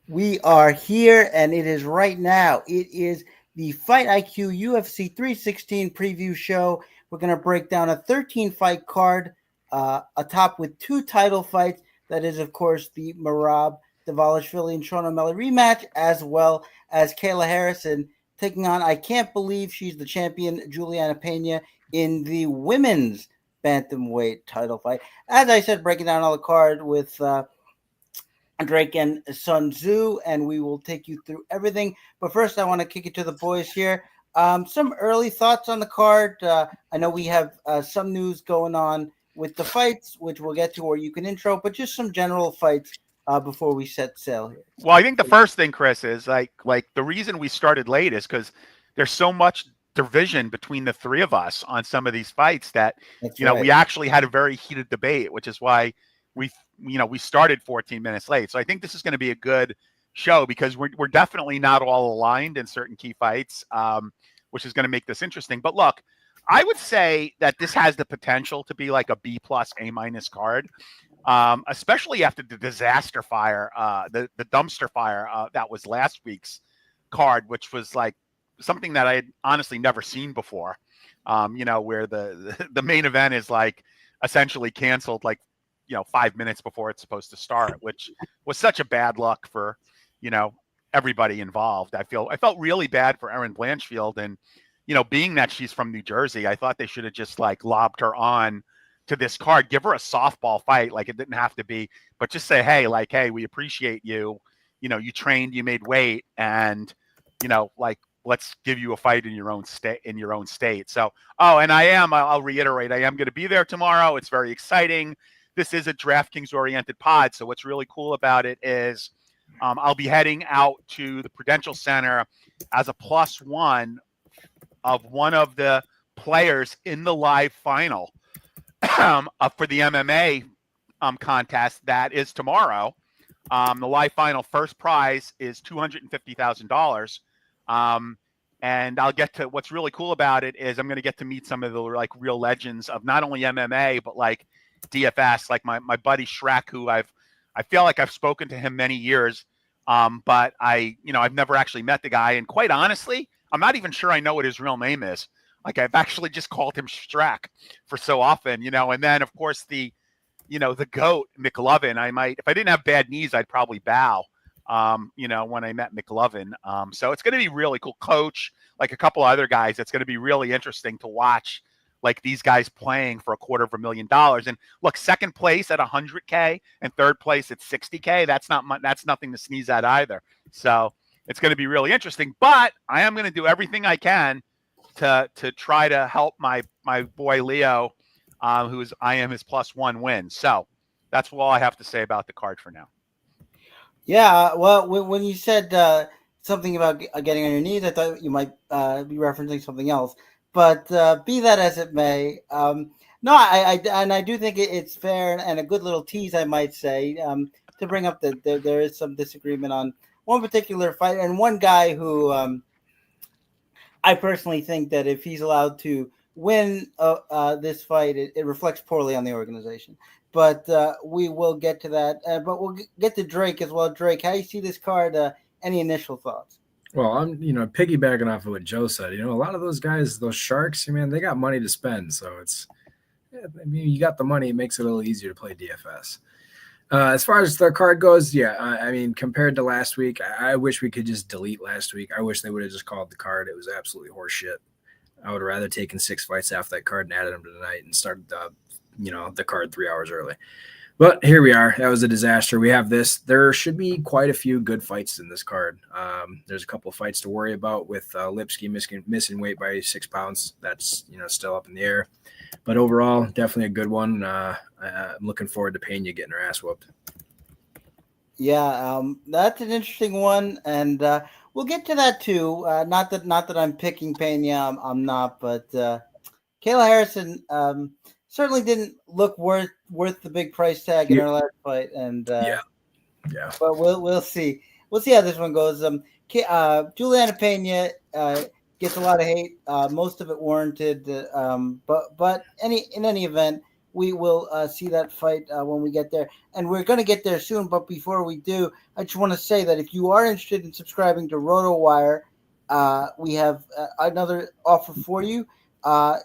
We are here, and it is right now. It is the Fight IQ UFC 316 preview show. We're going to break down a 13-fight card, atop with two title fights. That is, of course, the Merab Dvalishvili and Sean O'Malley rematch, as well as Kayla Harrison taking on, I can't believe she's the champion, Julianna Pena, in the women's bantamweight title fight. As I said, breaking down all the card with Drake and Sun Tzu, and we will take you through everything. But first, I want to kick it to the boys here. Some early thoughts on the card. I know we have some news going on with the fights, which we'll get to, or you can intro, but just some general fights before we set sail here. Well, I think the first thing, Chris, is like the reason we started late is because there's so much division between the three of us on some of these fights that we actually had a very heated debate, which is why we started 14 minutes late. So I think this is going to be a good show because we're definitely not all aligned in certain key fights, which is going to make this interesting. But look, I would say that this has the potential to be like a B+, A- card, especially after the disaster fire, the dumpster fire that was last week's card, which was like something that I had honestly never seen before. Where the main event is like essentially canceled like 5 minutes before it's supposed to start, which was such a bad luck for, everybody involved. I felt really bad for Erin Blanchfield, and, being that she's from New Jersey, I thought they should have just like lobbed her on to this card, give her a softball fight. Like it didn't have to be, but just say, hey, we appreciate you. You trained, you made weight, and, let's give you a fight in your own state. So, and I'll reiterate, I am going to be there tomorrow. It's very exciting. This is a DraftKings oriented pod. So what's really cool about it is I'll be heading out to the Prudential Center as a +1 of one of the players in the live final for the MMA contest that is tomorrow. The live final first prize is $250,000. And I'll get to what's really cool about it is I'm going to get to meet some of the like real legends of not only MMA, but like DFS, like my buddy Shrek, who I feel like I've spoken to him many years. But I've never actually met the guy. And quite honestly, I'm not even sure I know what his real name is. Like I've actually just called him Shrek for so often, and then of course the GOAT McLovin, if I didn't have bad knees, I'd probably bow, when I met McLovin. So it's going to be really cool. Coach, like a couple other guys, it's going to be really interesting to watch like these guys playing for $250,000. And look, second place at 100K and third place at 60K. That's nothing to sneeze at either. So it's going to be really interesting, but I am going to do everything I can to try to help my boy Leo, I am his +1 win. So that's all I have to say about the card for now. Yeah, well, when you said something about getting on your knees, I thought you might be referencing something else. But be that as it may, no, I do think it's fair and a good little tease, I might say, to bring up that there is some disagreement on one particular fight and one guy who I personally think that if he's allowed to win this fight, it reflects poorly on the organization. But we will get to that. But we'll get to Drake as well. Drake, how do you see this card? Any initial thoughts? Well, I'm, piggybacking off of what Joe said. A lot of those guys, those sharks, man, they got money to spend. So you got the money. It makes it a little easier to play DFS. As far as the card goes, compared to last week, I wish we could just delete last week. I wish they would have just called the card. It was absolutely horseshit. I would have rather taken 6 fights off that card and added them to tonight and started the card 3 hours early. But here we are. That was a disaster. We have this. There should be quite a few good fights in this card. There's a couple of fights to worry about with Lipsky missing weight by 6 pounds. That's still up in the air. But overall, definitely a good one. I'm looking forward to Pena getting her ass whooped. Yeah, that's an interesting one, and we'll get to that too. Not that I'm picking Pena. I'm not, but Kayla Harrison certainly didn't look worth the big price tag in her last fight, and yeah. But we'll see. We'll see how this one goes. Julianna Pena gets a lot of hate, most of it warranted. But in any event, we will see that fight when we get there. And we're going to get there soon. But before we do, I just want to say that if you are interested in subscribing to RotoWire, we have another offer for you.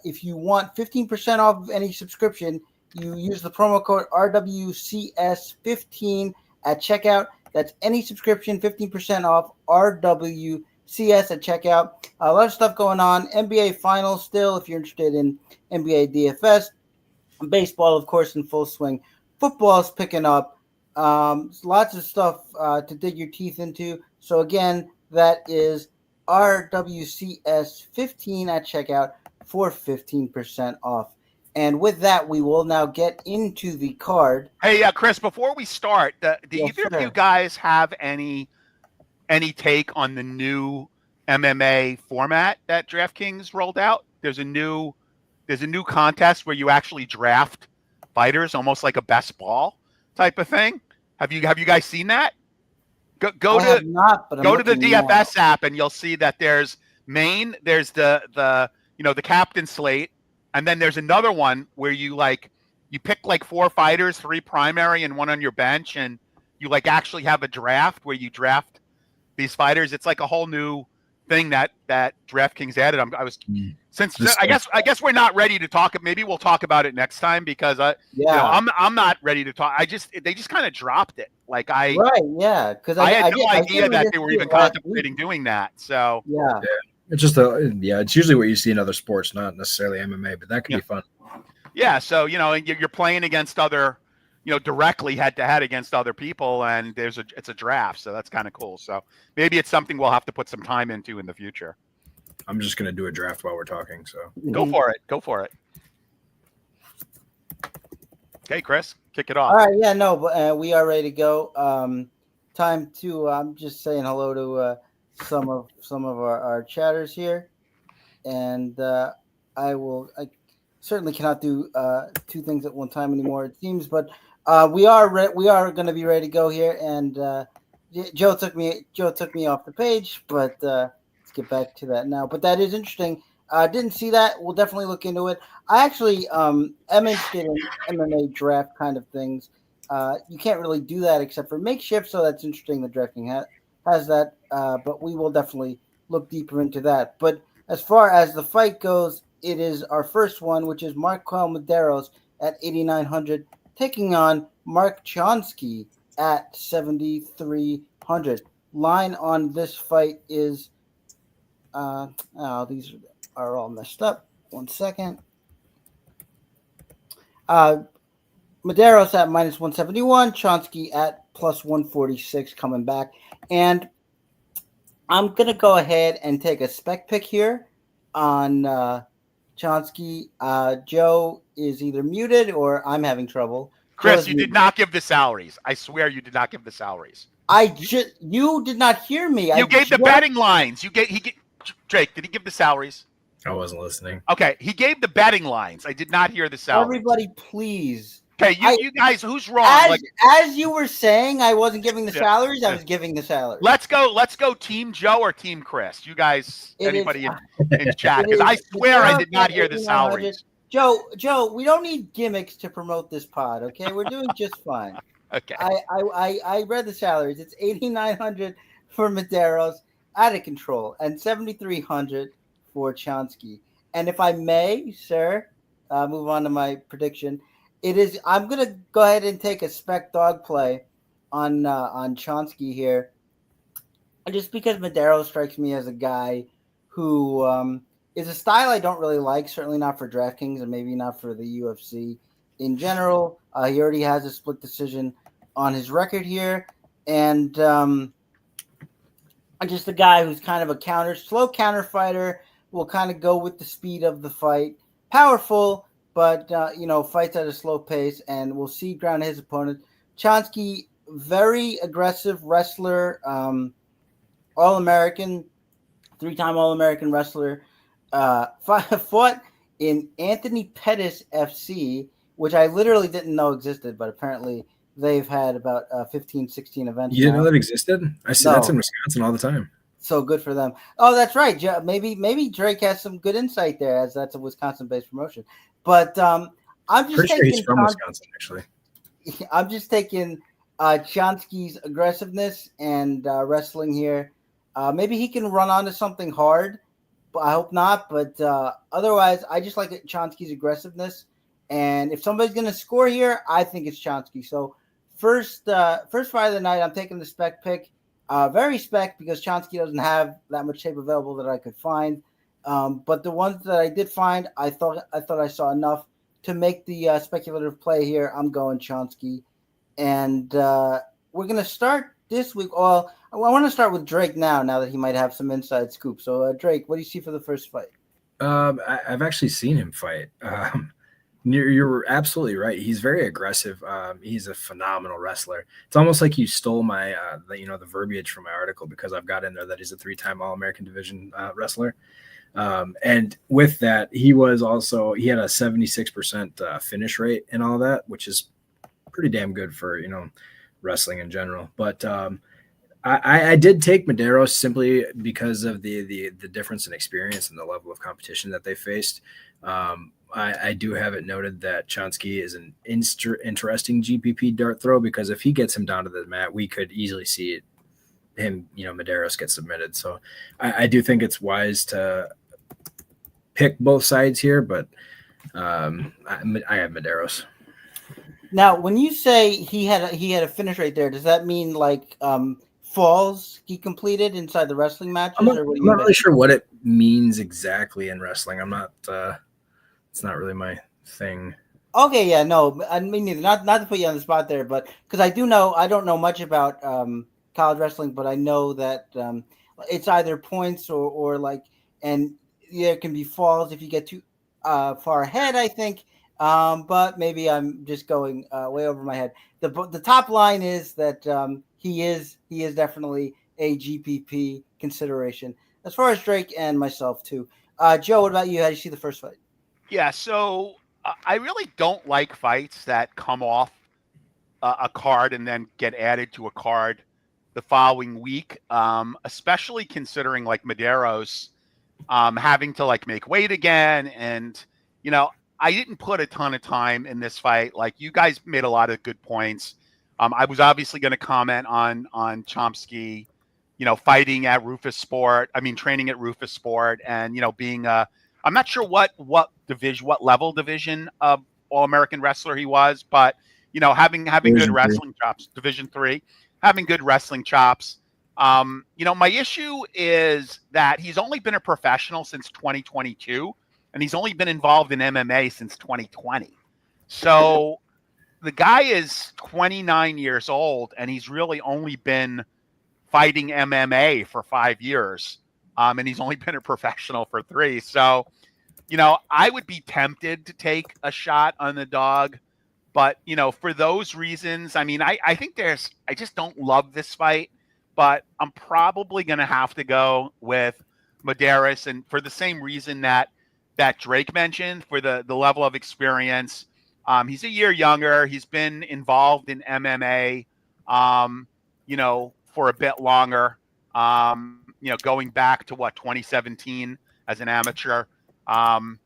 If you want 15% off of any subscription, you use the promo code RWCS15 at checkout. That's any subscription, 15% off RWCS at checkout. A lot of stuff going on. NBA Finals still, if you're interested in NBA DFS. Baseball, of course, in full swing. Football's picking up. Lots of stuff to dig your teeth into. So, again, that is RWCS15 at checkout for 15% off. And with that, we will now get into the card. Hey, Chris, before we start, do either of you guys have any take on the new MMA format that DraftKings rolled out? There's a new contest where you actually draft fighters, almost like a best ball type of thing. Have you guys seen that? Go to the DFS app and you'll see that there's the captain slate, and then there's another one where you pick 4 fighters, 3 primary and 1 on your bench, and you actually have a draft where you draft these fighters. It's like a whole new thing that DraftKings added. I guess we're not ready to talk. Maybe we'll talk about it next time because I'm not ready to talk. They just kind of dropped it. Because I had no idea that they were even contemplating doing that. So it's just it's usually what you see in other sports, not necessarily MMA, but that can be fun. Yeah, so you're playing against other, directly head to head against other people, and it's a draft, so that's kind of cool. So maybe it's something we'll have to put some time into in the future. I'm just gonna do a draft while we're talking. So go for it. Okay, Chris, kick it off. All right, but we are ready to go. Time to. I'm just saying hello to some of our chatters here, and I certainly cannot do 2 things at one time anymore, it seems, but we are going to be ready to go here. And Joe took me off the page, but let's get back to that now. But that is interesting. Didn't see that. We'll definitely look into it. I actually am interested in MMA draft kind of things. You can't really do that except for makeshift, so that's interesting. The DraftKings has that, but we will definitely look deeper into that. But as far as the fight goes, it is our first one, which is Marquel Maderos at 8,900, taking on Mark Chonsky at 7,300. Line on this fight is these are all messed up. 1 second. Maderos at minus 171, Chonsky at plus 146 coming back. And I'm going to go ahead and take a spec pick here on Chonsky. Joe is either muted or I'm having trouble. Chris, you did not give the salaries. I swear you did not give the salaries. You did not hear me. You gave the betting lines. Drake, did he give the salaries? I wasn't listening. Okay, he gave the betting lines. I did not hear the salaries. Everybody, please. Okay, you guys, who's wrong? As you were saying, I wasn't giving the salaries. I was giving the salaries. Let's go, Team Joe or Team Chris. You guys, anybody in chat? Because I swear I did not hear the salaries. Joe, we don't need gimmicks to promote this pod. Okay, we're doing just fine. Okay. I read the salaries. It's 8,900 for Maderos, out of control, and 7,300 for Chonsky. And if I may, sir, move on to my prediction. I'm going to go ahead and take a spec dog play on Chonsky here, just because Maderos strikes me as a guy who is a style I don't really like, certainly not for DraftKings and maybe not for the UFC in general. He already has a split decision on his record here, and just a guy who's kind of a slow counter fighter, will kind of go with the speed of the fight, powerful, but, fights at a slow pace, and we'll see ground his opponent. Chonsky, very aggressive wrestler, All-American, 3-time All-American wrestler, fought in Anthony Pettis FC, which I literally didn't know existed, but apparently they've had about 15, 16 events. You didn't know that existed? I see that's in Wisconsin all the time. So good for them. Oh, that's right. Maybe Drake has some good insight there, as that's a Wisconsin-based promotion. But I'm just Pretty sure he's taking from Wisconsin, actually. I'm just taking Chonsky's aggressiveness and wrestling here. Maybe he can run onto something hard, but I hope not. But otherwise, I just like Chonsky's aggressiveness. And if somebody's going to score here, I think it's Chonsky. So first fight of the night, I'm taking the spec pick. Very spec because Chonsky doesn't have that much tape available that I could find. But the ones that I did find, I thought I saw enough to make the speculative play here. I'm going Chonsky. And we're going to start this week. Well, I want to start with Drake now that he might have some inside scoop. So, Drake, what do you see for the first fight? I've actually seen him fight. You're absolutely right. He's very aggressive. He's a phenomenal wrestler. It's almost like you stole my, the verbiage from my article because I've got in there that he's a 3-time All-American Division wrestler. And with that, he had a 76% finish rate and all that, which is pretty damn good for, wrestling in general. But I did take Maderos simply because of the difference in experience and the level of competition that they faced. I do have it noted that Chonsky is an interesting GPP dart throw because if he gets him down to the mat, we could easily see him, Maderos get submitted. So I do think it's wise to pick both sides here, but I have Maderos. Now, when you say he had a finish right there, does that mean like falls he completed inside the wrestling matches? I'm not really sure what it means exactly in wrestling. I'm not. It's not really my thing. Okay, yeah, no, I mean neither. Not to put you on the spot there, but because I don't know much about college wrestling, but I know that it's either points or like, and there can be falls if you get too far ahead, I think. But maybe I'm just going way over my head. The top line is that he is definitely a GPP consideration as far as Drake and myself too. Joe, what about you? How do you see the first fight? Yeah, so I really don't like fights that come off a card and then get added to a card the following week, especially considering like Maderos having to like make weight again. And, I didn't put a ton of time in this fight. Like you guys made a lot of good points. I was obviously going to comment on Chomsky, fighting at Rufus Sport. Training at Rufus Sport and, being I'm not sure what level division of All-American wrestler he was, but having good wrestling chops, Division 3, having good wrestling chops. My issue is that he's only been a professional since 2022, and he's only been involved in MMA since 2020. So the guy is 29 years old, and he's really only been fighting MMA for 5 years. And he's only been a professional for 3. So, I would be tempted to take a shot on the dog. But, for those reasons, I think I just don't love this fight. But I'm probably going to have to go with Maderos. And for the same reason that Drake mentioned, for the level of experience. He's a year younger. He's been involved in MMA, for a bit longer. Going back to 2017 as an amateur. He's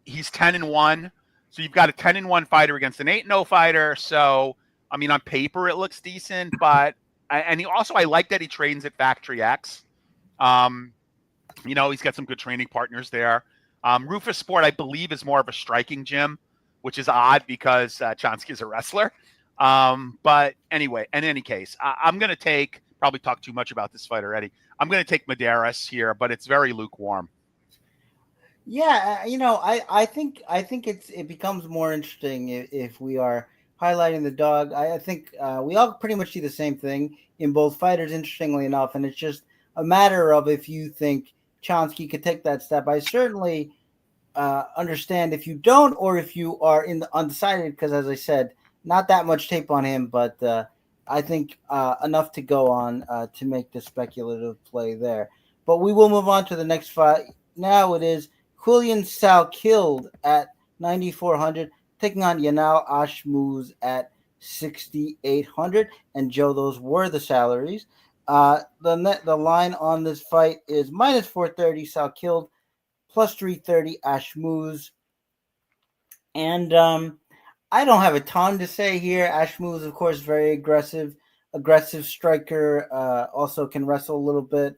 10-1. So you've got a 10-1 fighter against an 8-0 fighter. So, on paper it looks decent, but I like that he trains at Factory X. He's got some good training partners there. Rufus Sport, I believe, is more of a striking gym, which is odd because Chonsky is a wrestler. But anyway, in any case, I'm going to probably talked too much about this fight already. I'm going to take Maderos here, but it's very lukewarm. Yeah, I think it becomes more interesting if we are highlighting the dog. I think we all pretty much see the same thing in both fighters, interestingly enough, and it's just a matter of if you think Chonsky could take that step. I certainly understand if you don't, or if you are undecided, because as I said, not that much tape on him, but I think enough to go on to make the speculative play there. But we will move on to the next fight. Now it is Quillian Sal killed at 9,400, taking on Yanal Ash at 6,800. And Joe, those were the salaries. The line on this fight is minus 430 Sal killed, plus 330 Ash Moose. And I don't have a ton to say here. Ashmu is, of course, very aggressive striker. Also can wrestle a little bit.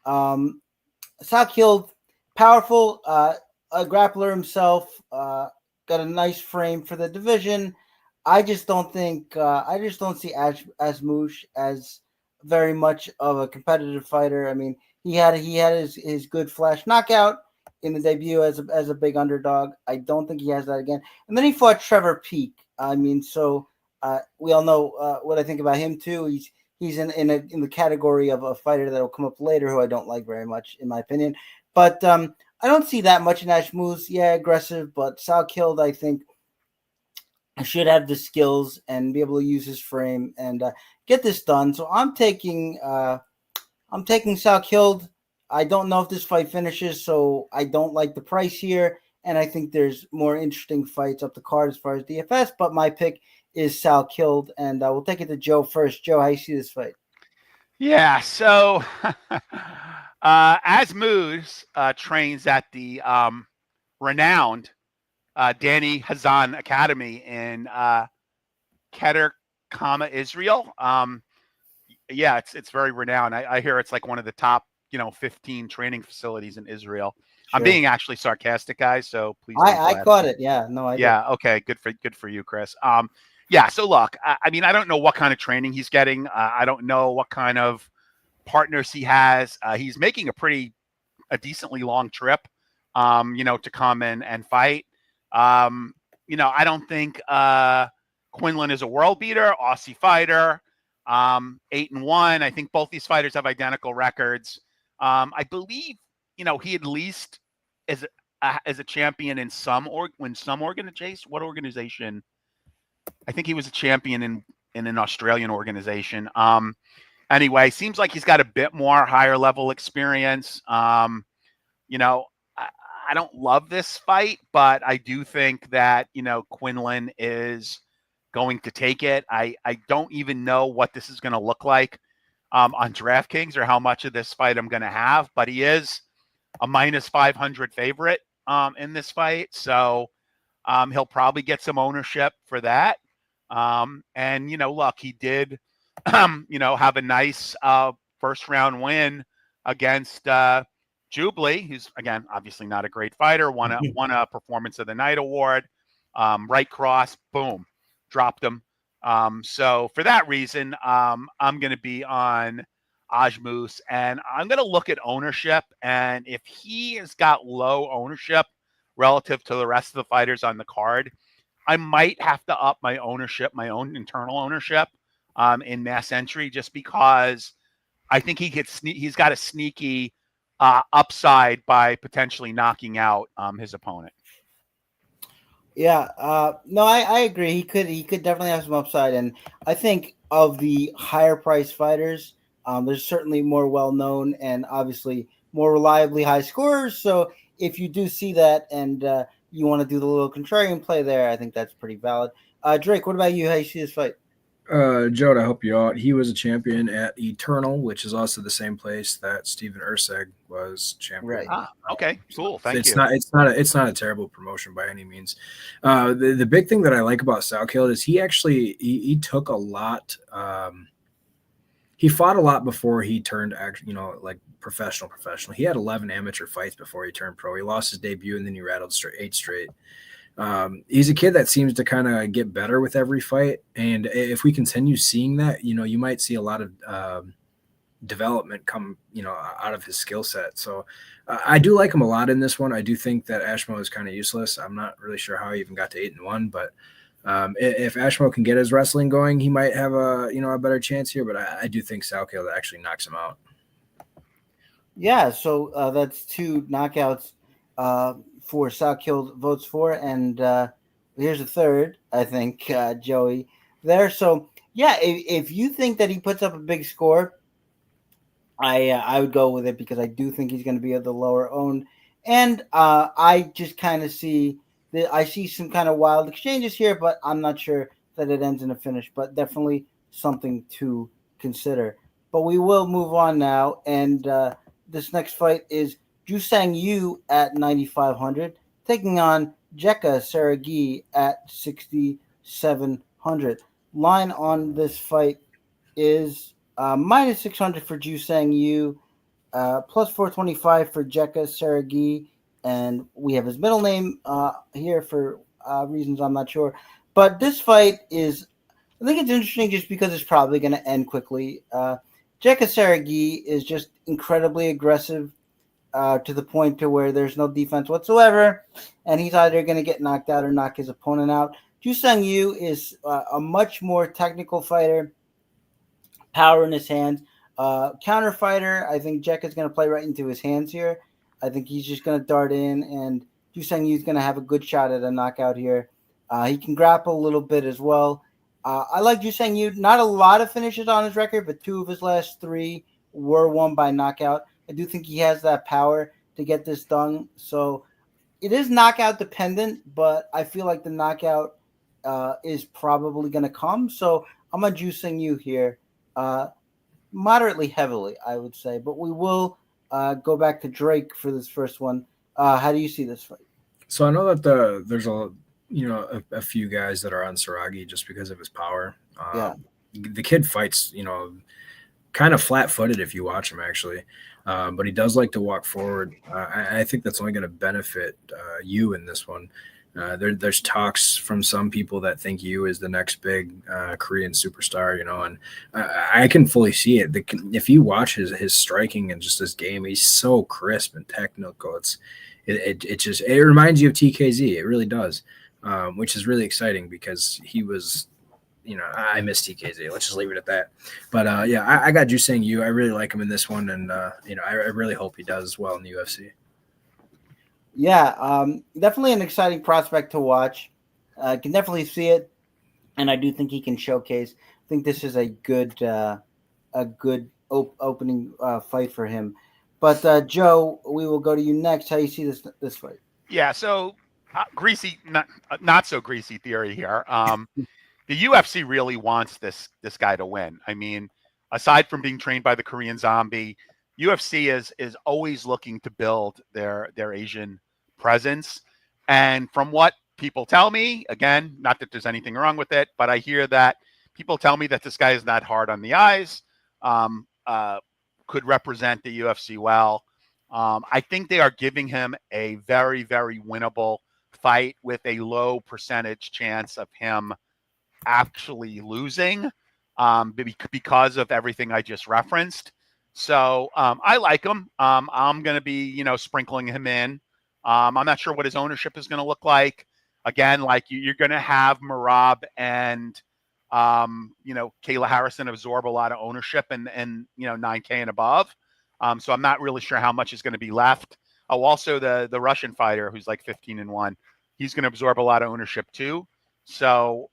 Salkhild, powerful, a grappler himself. Got a nice frame for the division. I just don't think. I just don't see Asmush as very much of a competitive fighter. I mean, he had his good flash knockout in the debut as a big underdog. I don't think he has that again. And then he fought Trevor Peak. I mean, so we all know what I think about him too. He's in the category of a fighter that will come up later who I don't like very much, in my opinion. But I don't see that much in Ash Moose. Yeah, aggressive, but Salkhild, I think, should have the skills and be able to use his frame and get this done. So I'm taking Salkhild. I don't know if this fight finishes, so I don't like the price here. And I think there's more interesting fights up the card as far as DFS, but my pick is Salkhild, and we'll take it to Joe first. Joe, how you see this fight? Yeah, so Asmus trains at the renowned Danny Hazan Academy in Keter, Israel. Yeah, it's very renowned. I hear it's like one of the top 15 training facilities in Israel. Sure. I'm being actually sarcastic, guys, so please. I caught it. Yeah, no, I yeah, did. Okay, good for you, Chris. Yeah, so look, I mean, I don't know what kind of training he's getting. I don't know what kind of partners he has. He's making a decently long trip, to come in and fight. I don't think Quinlan is a world beater, Aussie fighter, 8-1. I think both these fighters have identical records. I believe, he at least is as a champion in some organization. What organization? I think he was a champion in an Australian organization. Anyway, seems like he's got a bit more higher level experience. I don't love this fight, but I do think that, Quinlan is going to take it. I don't even know what this is going to look like on DraftKings or how much of this fight I'm going to have, but he is a minus 500 favorite in this fight. So he'll probably get some ownership for that. And, look, he did, have a nice first round win against Jubilee, who's, again, obviously not a great fighter, won a Performance of the Night award, right cross, boom, dropped him. So for that reason, I'm going to be on Ajmus, and I'm going to look at ownership. And if he has got low ownership relative to the rest of the fighters on the card, I might have to up my ownership, my own internal ownership in mass entry, just because I think he's got a sneaky upside by potentially knocking out his opponent. Yeah, no, I agree. He could definitely have some upside, and I think of the higher price fighters, there's certainly more well known and obviously more reliably high scorers. So if you do see that and you want to do the little contrarian play there, I think that's pretty valid. Drake, what about you? How you see this fight? Joe, to help you out, he was a champion at Eternal, which is also the same place that Steven Urseg was champion. Right. Okay, cool. Thank you. It's not a terrible promotion by any means. The big thing that I like about Salkhild is he took a lot. He fought a lot before he turned like professional. He had 11 amateur fights before he turned pro. He lost his debut and then he rattled 8 straight. He's a kid that seems to kind of get better with every fight, and if we continue seeing that, you might see a lot of development come out of his skill set. So I do like him a lot in this one. I do think that Ashmo is kind of useless. I'm not really sure how he even got to 8-1, but if Ashmo can get his wrestling going, he might have a better chance here. But I do think Salkhild actually knocks him out. Yeah, so that's 2 knockouts for Salkhild votes for, and here's a third, I think, Joey there. So yeah, if you think that he puts up a big score, I would go with it, because I do think he's going to be at the lower owned, and I just kind of see that I see some kind of wild exchanges here, but I'm not sure that it ends in a finish, but definitely something to consider. But we will move on now, and this next fight is Ju Sang Yu at 9,500, taking on Jeka Saragi at 6,700. Line on this fight is minus 600 for Jusang Yu, plus 425 for Jeka Saragi, and we have his middle name here for reasons I'm not sure. But this fight is, I think it's interesting just because it's probably going to end quickly. Jeka Saragi is just incredibly aggressive to the point to where there's no defense whatsoever, and he's either going to get knocked out or knock his opponent out. Jusang Yu is a much more technical fighter, power in his hands. Counter fighter, I think Jeka's going to play right into his hands here. I think he's just going to dart in, and Jusang Yu's going to have a good shot at a knockout here. He can grapple a little bit as well. I like Jusang Yu. Not a lot of finishes on his record, but 2 of his last 3 were won by knockout. I do think he has that power to get this done. So it is knockout dependent, but I feel like the knockout is probably going to come. So I'm on Jusang Yu here. Moderately heavily, I would say, but we will go back to Drake for this first one. How do you see this fight? So I know that there's a few guys that are on Saragi just because of his power. The kid fights, kind of flat-footed if you watch him actually, but he does like to walk forward. I think that's only going to benefit you in this one. There's talks from some people that think Yu is the next big Korean superstar, and I can fully see it. If you watch his striking and just his game, he's so crisp and technical. It reminds you of TKZ. It really does, which is really exciting because he was, I miss TKZ. Let's just leave it at that. But I got Jusang Yu. I really like him in this one, and I really hope he does well in the UFC. Yeah, definitely an exciting prospect to watch. Can definitely see it, and I do think he can showcase. I think this is a good opening fight for him. But Joe, we will go to you next. How do you see this fight? Yeah, so greasy, not so greasy theory here. The UFC really wants this guy to win. I mean, aside from being trained by the Korean Zombie, UFC is always looking to build their Asian presence. And from what people tell me, again, not that there's anything wrong with it, but I hear that people tell me that this guy is not hard on the eyes, could represent the UFC well. I think they are giving him a very, very winnable fight with a low percentage chance of him actually losing because of everything I just referenced. So I like him. I'm going to be, sprinkling him in. I'm not sure what his ownership is going to look like. Again, like you're going to have Merab and, Kayla Harrison absorb a lot of ownership and 9K and above. So I'm not really sure how much is going to be left. Oh, also the Russian fighter who's like 15-1, he's going to absorb a lot of ownership too. So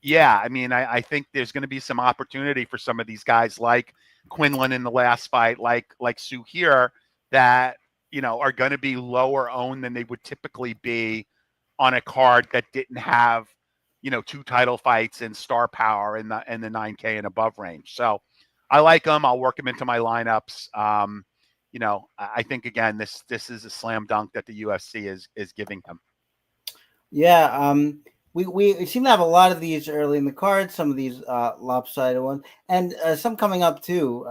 yeah, I mean, I think there's going to be some opportunity for some of these guys like Quinlan in the last fight, like Sue here, that, are going to be lower owned than they would typically be on a card that didn't have, 2 title fights and star power in the 9K and above range. So I like them. I'll work them into my lineups. I think again, this is a slam dunk that the UFC is giving him. Yeah. We seem to have a lot of these early in the card, some of these lopsided ones, and some coming up too.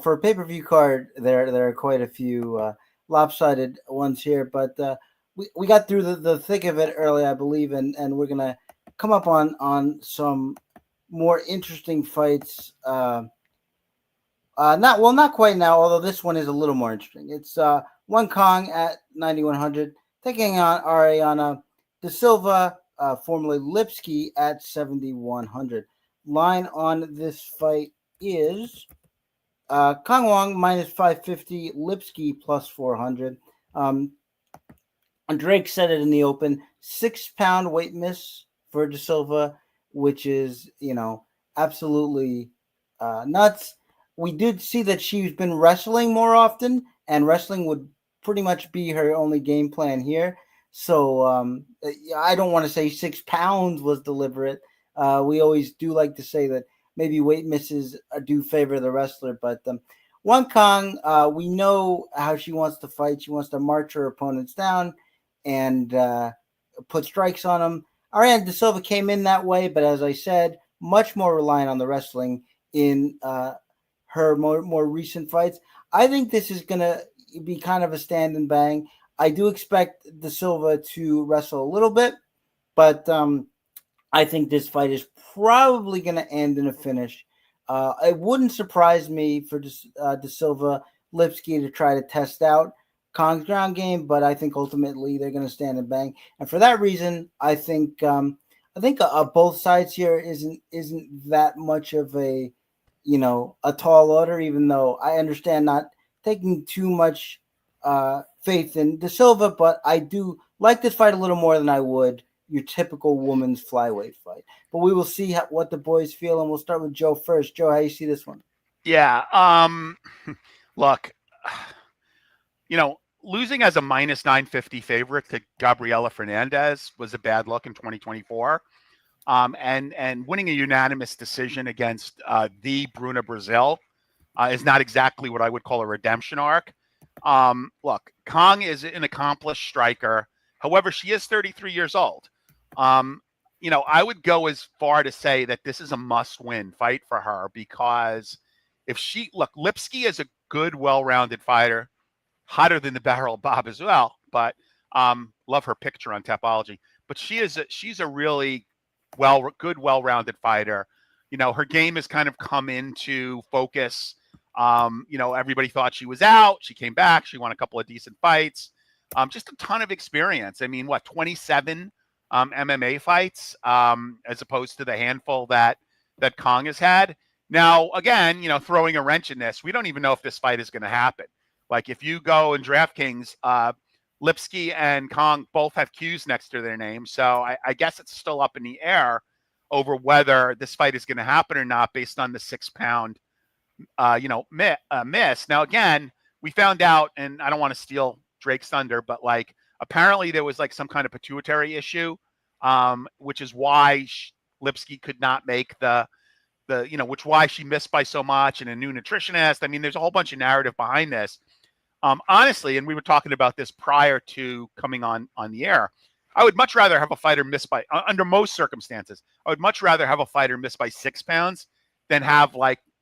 For a pay-per-view card, there are quite a few lopsided ones here, but we got through the thick of it early, I believe, and we're going to come up on some more interesting fights. Not quite now, although this one is a little more interesting. It's Wang Kong at 9,100, taking on Ariana De Silva, formerly Lipsky, at 7,100. Line on this fight is Kong Wang minus 550, Lipsky plus 400. Drake said it in the open, 6-pound weight miss for De Silva, which is, absolutely nuts. We did see that she's been wrestling more often, and wrestling would pretty much be her only game plan here. So I don't want to say 6 pounds was deliberate. We always do like to say that maybe weight misses do favor the wrestler. But Wang Kong, we know how she wants to fight. She wants to march her opponents down. And put strikes on him. Ariane De Silva came in that way, but as I said, much more reliant on the wrestling in her more recent fights. I think this is going to be kind of a stand and bang. I do expect De Silva to wrestle a little bit, but I think this fight is probably going to end in a finish. It wouldn't surprise me for De Silva Lipski to try to test out Kong's ground game, but I think ultimately they're going to stand and bang. And for that reason, I think both sides here isn't that much of a tall order. Even though I understand not taking too much faith in De Silva, but I do like this fight a little more than I would your typical woman's flyweight fight. But we will see what the boys feel, and we'll start with Joe first. Joe, how you see this one? Yeah. Look, losing as a minus 950 favorite to Gabriela Fernandez was a bad look in 2024. And winning a unanimous decision against the Bruna Brazil is not exactly what I would call a redemption arc. Look, Kong is an accomplished striker. However, she is 33 years old. I would go as far to say that this is a must-win fight for her because Lipski is a good, well-rounded fighter, hotter than the Barrel Bob as well, but love her picture on Tapology. But she's a really good, well-rounded fighter. Her game has kind of come into focus. Everybody thought she was out. She came back. She won a couple of decent fights. Just a ton of experience. I mean, 27 MMA fights as opposed to the handful that Kong has had. Now, again, throwing a wrench in this, we don't even know if this fight is going to happen. Like if you go in DraftKings, Lipski and Kong both have Qs next to their names. So I guess it's still up in the air over whether this fight is going to happen or not based on the 6-pound, miss. Now, again, we found out, and I don't want to steal Drake's thunder, but apparently there was some kind of pituitary issue, which is why Lipski could not make why she missed by so much, and a new nutritionist. I mean, there's a whole bunch of narrative behind this. Honestly, and we were talking about this prior to coming on the air, I would much rather have a fighter miss by, under most circumstances, I would much rather have a fighter miss by 6 pounds than have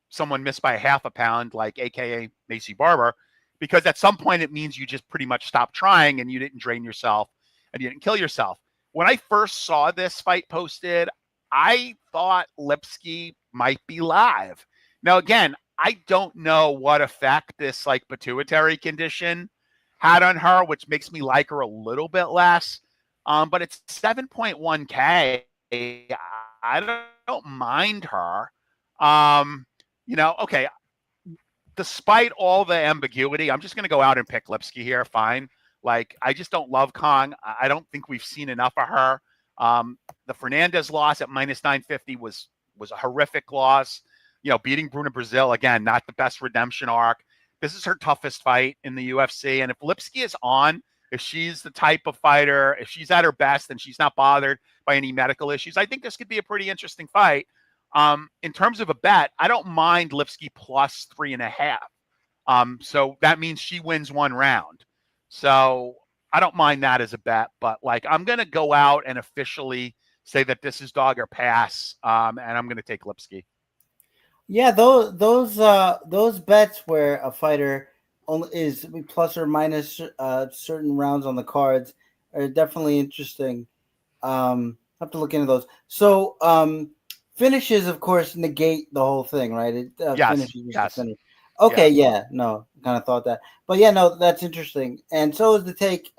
someone miss by half a pound, AKA Macy Barber, because at some point it means you just pretty much stopped trying and you didn't drain yourself and you didn't kill yourself. When I first saw this fight posted, I thought Lipski might be live. Now, again, I don't know what effect this pituitary condition had on her, which makes me like her a little bit less. But it's 7.1K. I don't mind her. Okay. Despite all the ambiguity, I'm just going to go out and pick Lipski here. Fine. I just don't love Kong. I don't think we've seen enough of her. The Fernandez loss at minus 950 was a horrific loss. Beating Bruna Brazil, again, not the best redemption arc. This is her toughest fight in the UFC. And if Lipski is on, if she's the type of fighter, if she's at her best and she's not bothered by any medical issues, I think this could be a pretty interesting fight. In terms of a bet, I don't mind Lipski plus 3.5. So that means she wins one round. So I don't mind that as a bet, but I'm going to go out and officially say that this is dog or pass. And I'm going to take Lipski. Yeah, those bets where a fighter is plus or minus certain rounds on the cards are definitely interesting. I have to look into those. So finishes, of course, negate the whole thing, right? Yes. Finishes yes. Finish. Okay, yeah, no, kind of thought that, but yeah, no, that's interesting. And so is the take.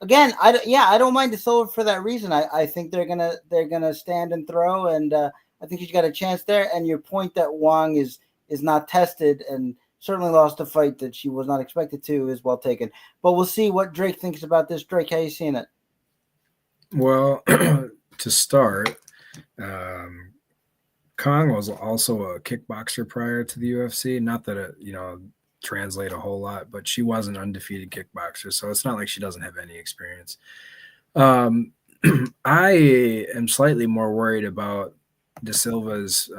Again, I don't mind De Silva for that reason. I think they're gonna stand and throw, and I think she's got a chance there. And your point that Juang is not tested and certainly lost a fight that she was not expected to is well taken. But we'll see what Drake thinks about this. Drake, how you seeing it? Well, to start, Kong was also a kickboxer prior to the UFC. Not that it, translate a whole lot, but she was an undefeated kickboxer, so it's not like she doesn't have any experience. I am slightly more worried about De Silva's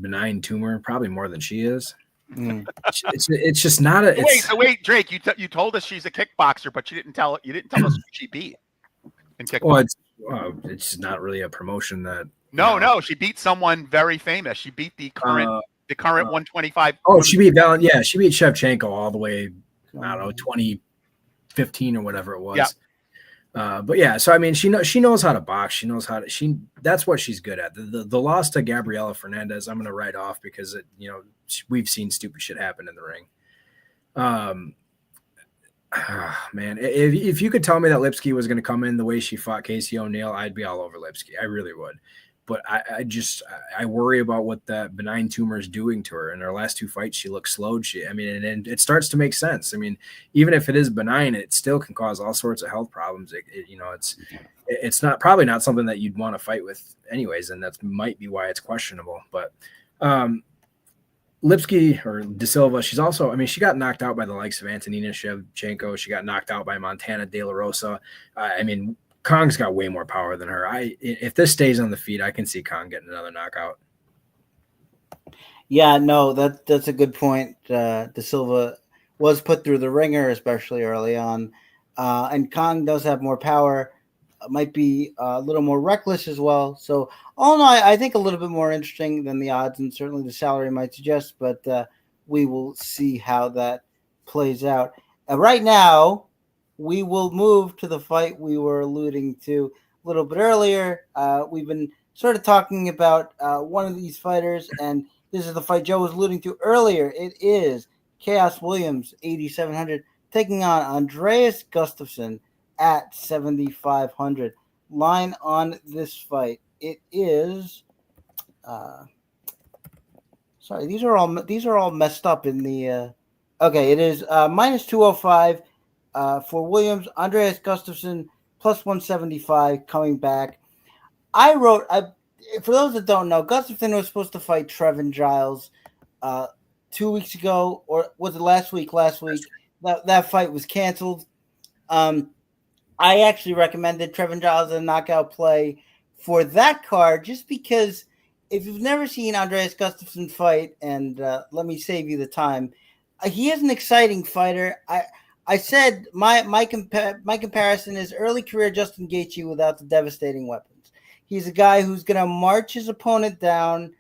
benign tumor, probably more than she is. It's just not a. Wait, Drake, you told us she's a kickboxer, but you didn't tell us who she beat in kickboxing. Well, It's not really a promotion that. No, she beat someone very famous. She beat the current 125. Oh, she beat she beat Shevchenko all the way. I don't know, 2015 or whatever it was. Yeah. But yeah, so I mean, she knows how to box. She knows how to. That's what she's good at. The loss to Gabriela Fernandez, I'm going to write off because we've seen stupid shit happen in the ring. Man, if you could tell me that Lipski was going to come in the way she fought Casey O'Neill, I'd be all over Lipski. I really would. But I worry about what that benign tumor is doing to her. In her last two fights, she looks slowed. And it starts to make sense. I mean, even if it is benign, it still can cause all sorts of health problems. It's probably not something that you'd want to fight with anyways, and that might be why it's questionable. But Lipski or De Silva, she's also, I mean, she got knocked out by the likes of Antonina Shevchenko. She got knocked out by Montana De La Rosa. I mean, Kong's got way more power than her. If this stays on the feet, I can see Kong getting another knockout. Yeah, no, that's a good point. De Silva was put through the ringer, especially early on. And Kong does have more power, might be a little more reckless as well. So all in all, I think a little bit more interesting than the odds, and certainly the salary might suggest, but we will see how that plays out. Right now, we will move to the fight we were alluding to a little bit earlier. We've been sort of talking about one of these fighters, and this is the fight Joe was alluding to earlier. It is Chaos Williams, 8,700, taking on Andreas Gustiffson at 7,500. Line on this fight. It is sorry, these are all messed up in the okay, it is minus 205 for Williams. Andreas Gustiffson plus 175 coming back. For those that don't know, Gustiffson was supposed to fight Trevin Giles 2 weeks ago, or was it last week? Last week. That fight was canceled. I actually recommended Trevin Giles as a knockout play for that card, just because if you've never seen Andreas Gustafsson fight, and let me save you the time, he is an exciting fighter. I said my comparison is early career Justin Gaethje without the devastating weapons. He's a guy who's going to march his opponent down,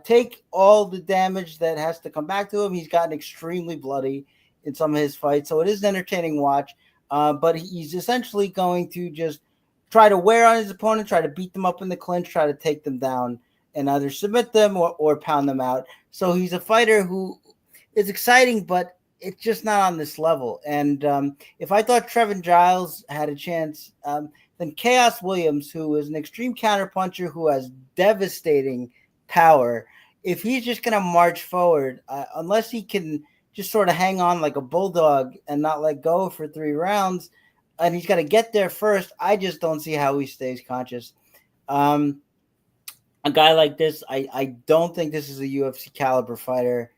take all the damage that has to come back to him. He's gotten extremely bloody in some of his fights, so it is an entertaining watch. But he's essentially going to just try to wear on his opponent, try to beat them up in the clinch, try to take them down, and either submit them or pound them out. So he's a fighter who is exciting, but it's just not on this level. And if I thought Trevin Giles had a chance, then Chaos Williams, who is an extreme counterpuncher who has devastating power, if he's just going to march forward, unless he can just sort of hang on like a bulldog and not let go for 3 rounds, and he's got to get there first, I just don't see how he stays conscious. A guy like this, I don't think this is a UFC caliber fighter.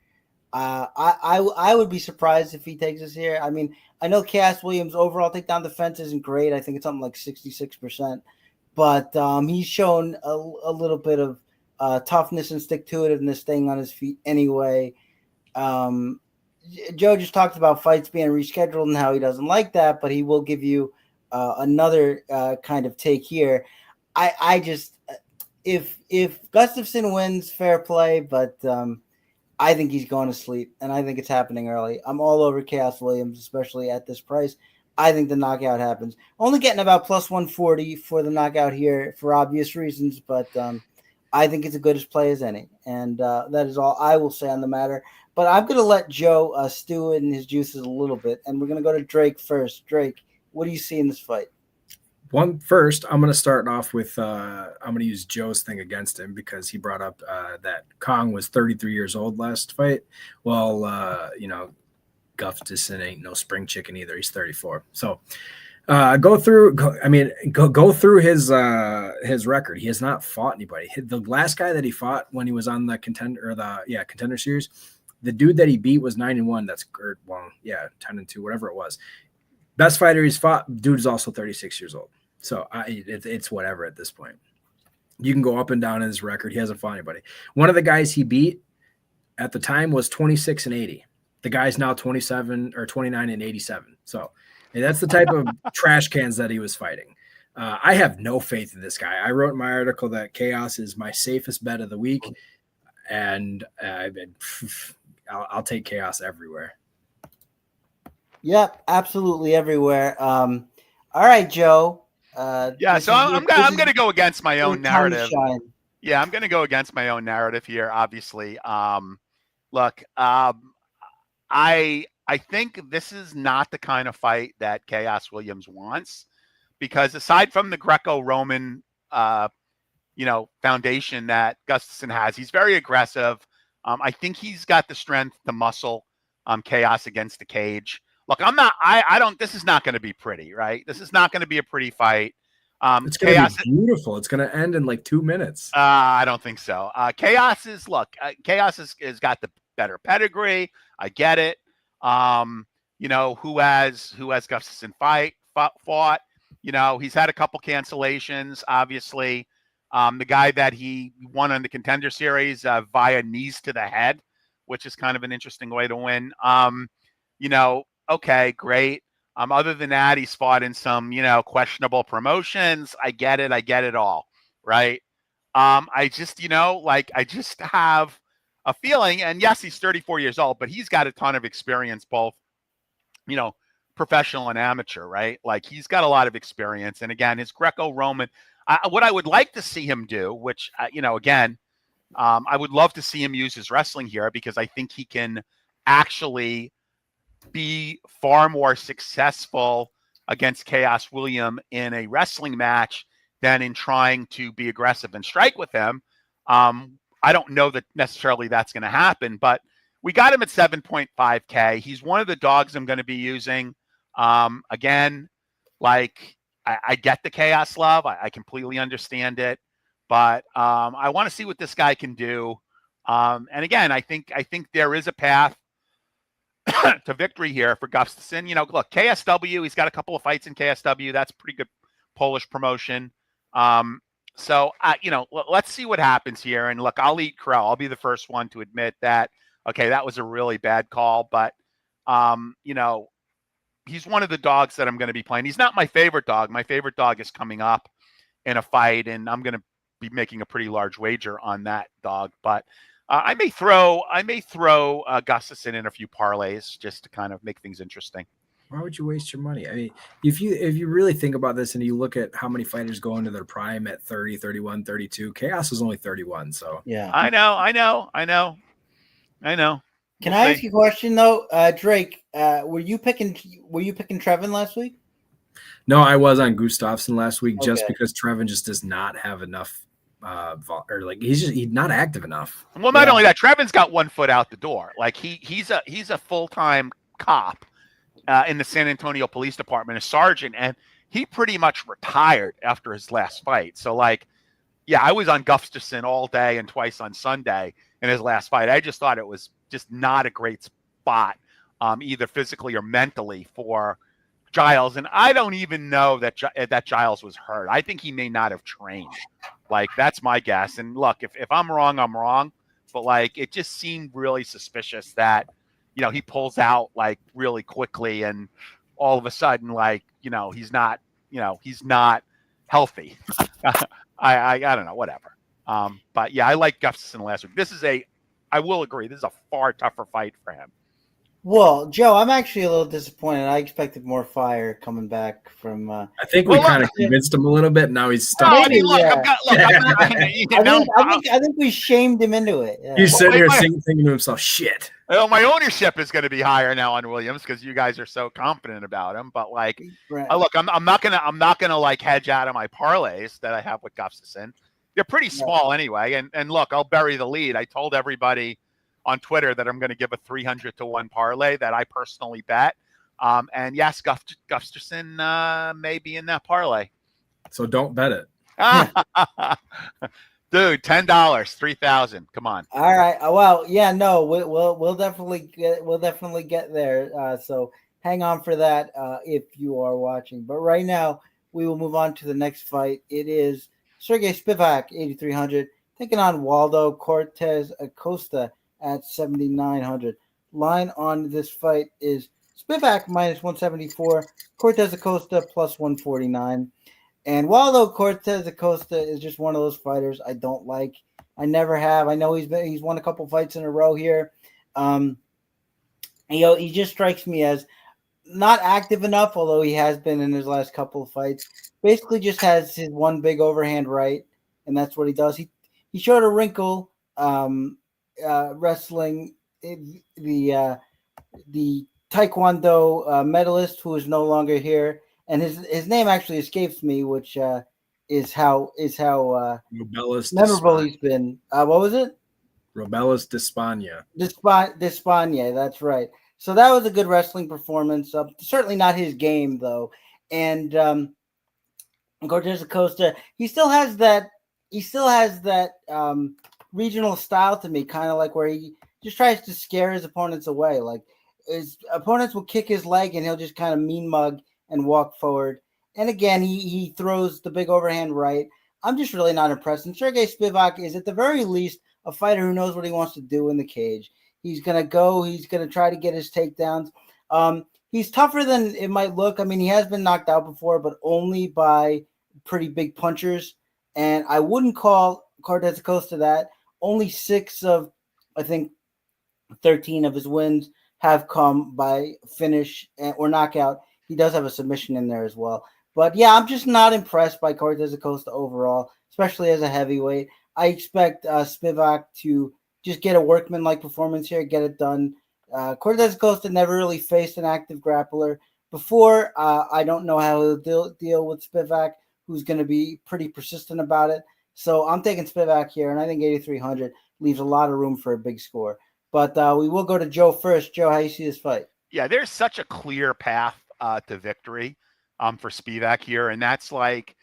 I would be surprised if he takes us here. I mean, I know Chaos Williams' overall takedown defense isn't great. I think it's something like 66%, but he's shown a little bit of toughness and stick-to-itiveness staying on his feet anyway. Joe just talked about fights being rescheduled and how he doesn't like that, but he will give you another kind of take here. I just, if Gustafsson wins, fair play, but I think he's going to sleep, and I think it's happening early. I'm all over Chaos Williams, especially at this price. I think the knockout happens. Only getting about plus 140 for the knockout here for obvious reasons, but I think it's as good as play as any, and that is all I will say on the matter. But I'm going to let Joe stew in his juices a little bit, and we're going to go to Drake first. Drake, what do you see in this fight? First, I'm going to start off with I'm going to use Joe's thing against him because he brought up that Kong was 33 years old last fight. Well, Gustafsson ain't no spring chicken either. He's 34. So go through his record. He has not fought anybody. The last guy that he fought when he was on the contender series, the dude that he beat was 9-1. 10-2, whatever it was. Best fighter he's fought. Dude is also 36 years old. So it's whatever at this point. You can go up and down in his record. He hasn't fought anybody. One of the guys he beat at the time was 26-80. The guy's now 27 or 29-87. So that's the type of trash cans that he was fighting. I have no faith in this guy. I wrote in my article that Chaos is my safest bet of the week, and I'll take Chaos everywhere. Yep, absolutely everywhere. All right, Joe. So I'm going to go against my own narrative. Yeah, I'm going to go against my own narrative here. Obviously, look, I think this is not the kind of fight that Chaos Williams wants, because aside from the Greco-Roman, foundation that Gustiffson has, he's very aggressive. I think he's got the strength to muscle Chaos against the cage. Look, this is not going to be pretty, right? This is not going to be a pretty fight. It's going to be beautiful. It's going to end in like 2 minutes. I don't think so. Chaos has got the better pedigree. I get it. Who has Gustiffson fought? He's had a couple cancellations, obviously. The guy that he won on the Contender Series via knees to the head, which is kind of an interesting way to win. Okay, great. Other than that, he's fought in some, questionable promotions. I get it all, right? I just have a feeling, and yes, he's 34 years old, but he's got a ton of experience, both, professional and amateur, right? Like, he's got a lot of experience. And again, his Greco-Roman, what I would like to see him do, which, again, I would love to see him use his wrestling here, because I think he can actually be far more successful against Chaos William in a wrestling match than in trying to be aggressive and strike with him. I don't know that necessarily that's going to happen, but we got him at 7.5K. He's one of the dogs I'm going to be using. Again, like, I get the Chaos love. I completely understand it, but I want to see what this guy can do. And again, I think there is a path to victory here for Gustiffson. Look, KSW, he's got a couple of fights in KSW. That's a pretty good Polish promotion. So let's see what happens here. And look, I'll eat crow. I'll be the first one to admit that, okay, that was a really bad call, but he's one of the dogs that I'm going to be playing. He's not my favorite dog. My favorite dog is coming up in a fight, and I'm going to be making a pretty large wager on that dog. But I may throw Gustiffson in a few parlays just to kind of make things interesting. Why would you waste your money? I mean, if you really think about this and you look at how many fighters go into their prime at 30, 31, 32, Chaos was only 31. So yeah, I know. Can I ask you a question though, Drake? Were you picking Trevin last week? No, I was on Gustiffson last week, just because Trevin just does not have enough. He's not active enough. Well, not only that, Trevin's got one foot out the door. Like he's a full-time cop in the San Antonio Police Department, a sergeant, and he pretty much retired after his last fight. So I was on Gustiffson all day and twice on Sunday in his last fight. I just thought it was just not a great spot, either physically or mentally, for Giles. And I don't even know that Giles was hurt. I think he may not have trained. Like, that's my guess. And look, if I'm wrong, I'm wrong. But it just seemed really suspicious that, he pulls out really quickly, and all of a sudden, he's not healthy. I don't know, whatever. But yeah, I like Gustiffson last week. I will agree, this is a far tougher fight for him. Well, Joe, I'm actually a little disappointed. I expected more fire coming back from. I think we kind of convinced him a little bit. Now he's stuck. I think we shamed him into it. Yeah. He's sitting here thinking to himself, "Shit." Well, my ownership is going to be higher now on Williams because you guys are so confident about him. But look, I'm not gonna hedge out of my parlays that I have with Gustiffson. They're pretty small anyway. And look, I'll bury the lead. I told everybody on Twitter that I'm going to give a 300-1 parlay that I personally bet. And yes, Gustiffson may be in that parlay. So don't bet it. Dude, $10, 3,000. Come on. All right. Well, yeah, no, we'll definitely get there. So hang on for that if you are watching. But right now, we will move on to the next fight. It is Sergey Spivvac, 8,300, taking on Waldo Cortez Aosta at 7,900. Line on this fight is Spivvac minus 174, Cortez Aosta plus 149. And Waldo Cortez Acosta is just one of those fighters I don't like. I never have. I know he's won a couple fights in a row here. He just strikes me as not active enough, although he has been in his last couple of fights. Basically, just has his one big overhand right, and that's what he does. He showed a wrinkle wrestling the Taekwondo medalist who is no longer here, and his name actually escapes me, which is how memorable he's been. What was it? Robelis Despania. Despania, that's right. So that was a good wrestling performance. Certainly not his game though, and Cortez Acosta, he still has that regional style to me, kind of like where he just tries to scare his opponents away. Like his opponents will kick his leg and he'll just kind of mean mug and walk forward. And again, he throws the big overhand right. I'm just really not impressed. And Sergey Spivvac is at the very least a fighter who knows what he wants to do in the cage. He's going to try to get his takedowns. He's tougher than it might look. I mean, he has been knocked out before, but only by pretty big punchers. And I wouldn't call Cortez Acosta that. Only 6 of, I think, 13 of his wins have come by finish or knockout. He does have a submission in there as well. But yeah, I'm just not impressed by Cortez Acosta overall, especially as a heavyweight. I expect Spivvac to just get a workman-like performance here, get it done. Cortez Acosta never really faced an active grappler before. I don't know how he'll deal with Spivvac, who's going to be pretty persistent about it. So I'm taking Spivvac here, and I think 8,300 leaves a lot of room for a big score. But we will go to Joe first. Joe, how do you see this fight? Yeah, there's such a clear path to victory for Spivvac here, and that's like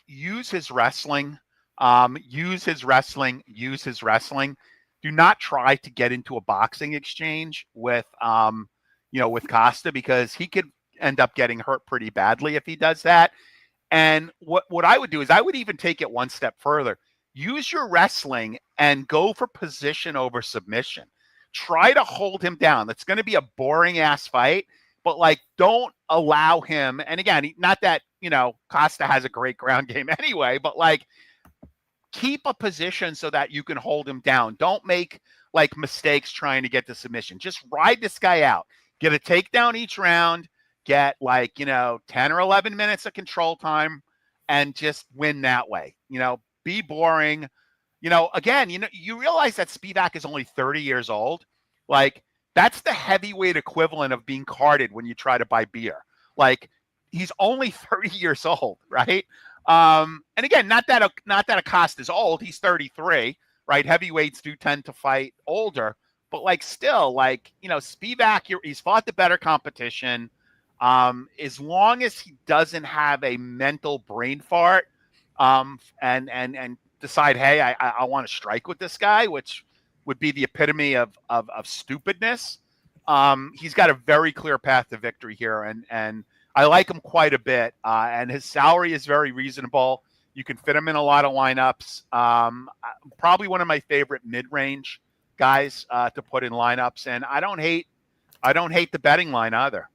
use his wrestling. Use his wrestling. Do not try to get into a boxing exchange with Costa, because he could end up getting hurt pretty badly if he does that. And what I would do is I would even take it one step further. Use your wrestling and go for position over submission. Try to hold him down. That's going to be a boring ass fight, but don't allow him. And again, not that, Costa has a great ground game anyway, but keep a position so that you can hold him down. Don't make mistakes trying to get the submission. Just ride this guy out. Get a takedown each round. Get 10 or 11 minutes of control time and just win that way. Be boring. Again, you realize that Spivvac is only 30 years old. That's the heavyweight equivalent of being carded when you try to buy beer. He's only 30 years old, right? And again, not that Acosta's old. He's 33, right? Heavyweights do tend to fight older, but still, Spivvac, he's fought the better competition. As long as he doesn't have a mental brain fart, and decide, hey, I want to strike with this guy, which would be the epitome of stupidness. He's got a very clear path to victory here, and I like him quite a bit. And his salary is very reasonable. You can fit him in a lot of lineups. Probably one of my favorite mid-range guys to put in lineups, and I don't hate the betting line either.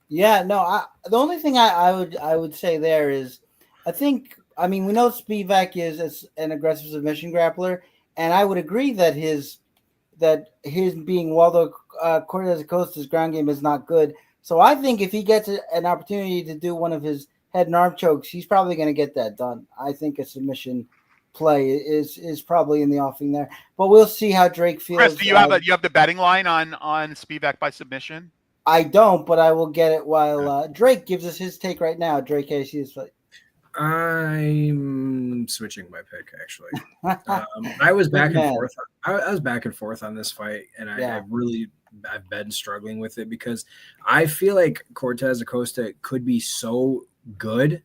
Yeah, no. The only thing I would say there is, we know Spivvac is an aggressive submission grappler, and I would agree that his being Waldo Cortez Acosta's ground game is not good. So I think if he gets an opportunity to do one of his head and arm chokes, he's probably going to get that done. I think a submission play is probably in the offing there, but we'll see how Drake feels. Chris, do you have the betting line on Spivvac by submission? I don't, but I will get it while Drake gives us his take right now. Drake, how you see this fight? I'm switching my pick, actually. I was back and forth. I was back and forth on this fight, and I've been struggling with it because I feel like Cortez Acosta could be so good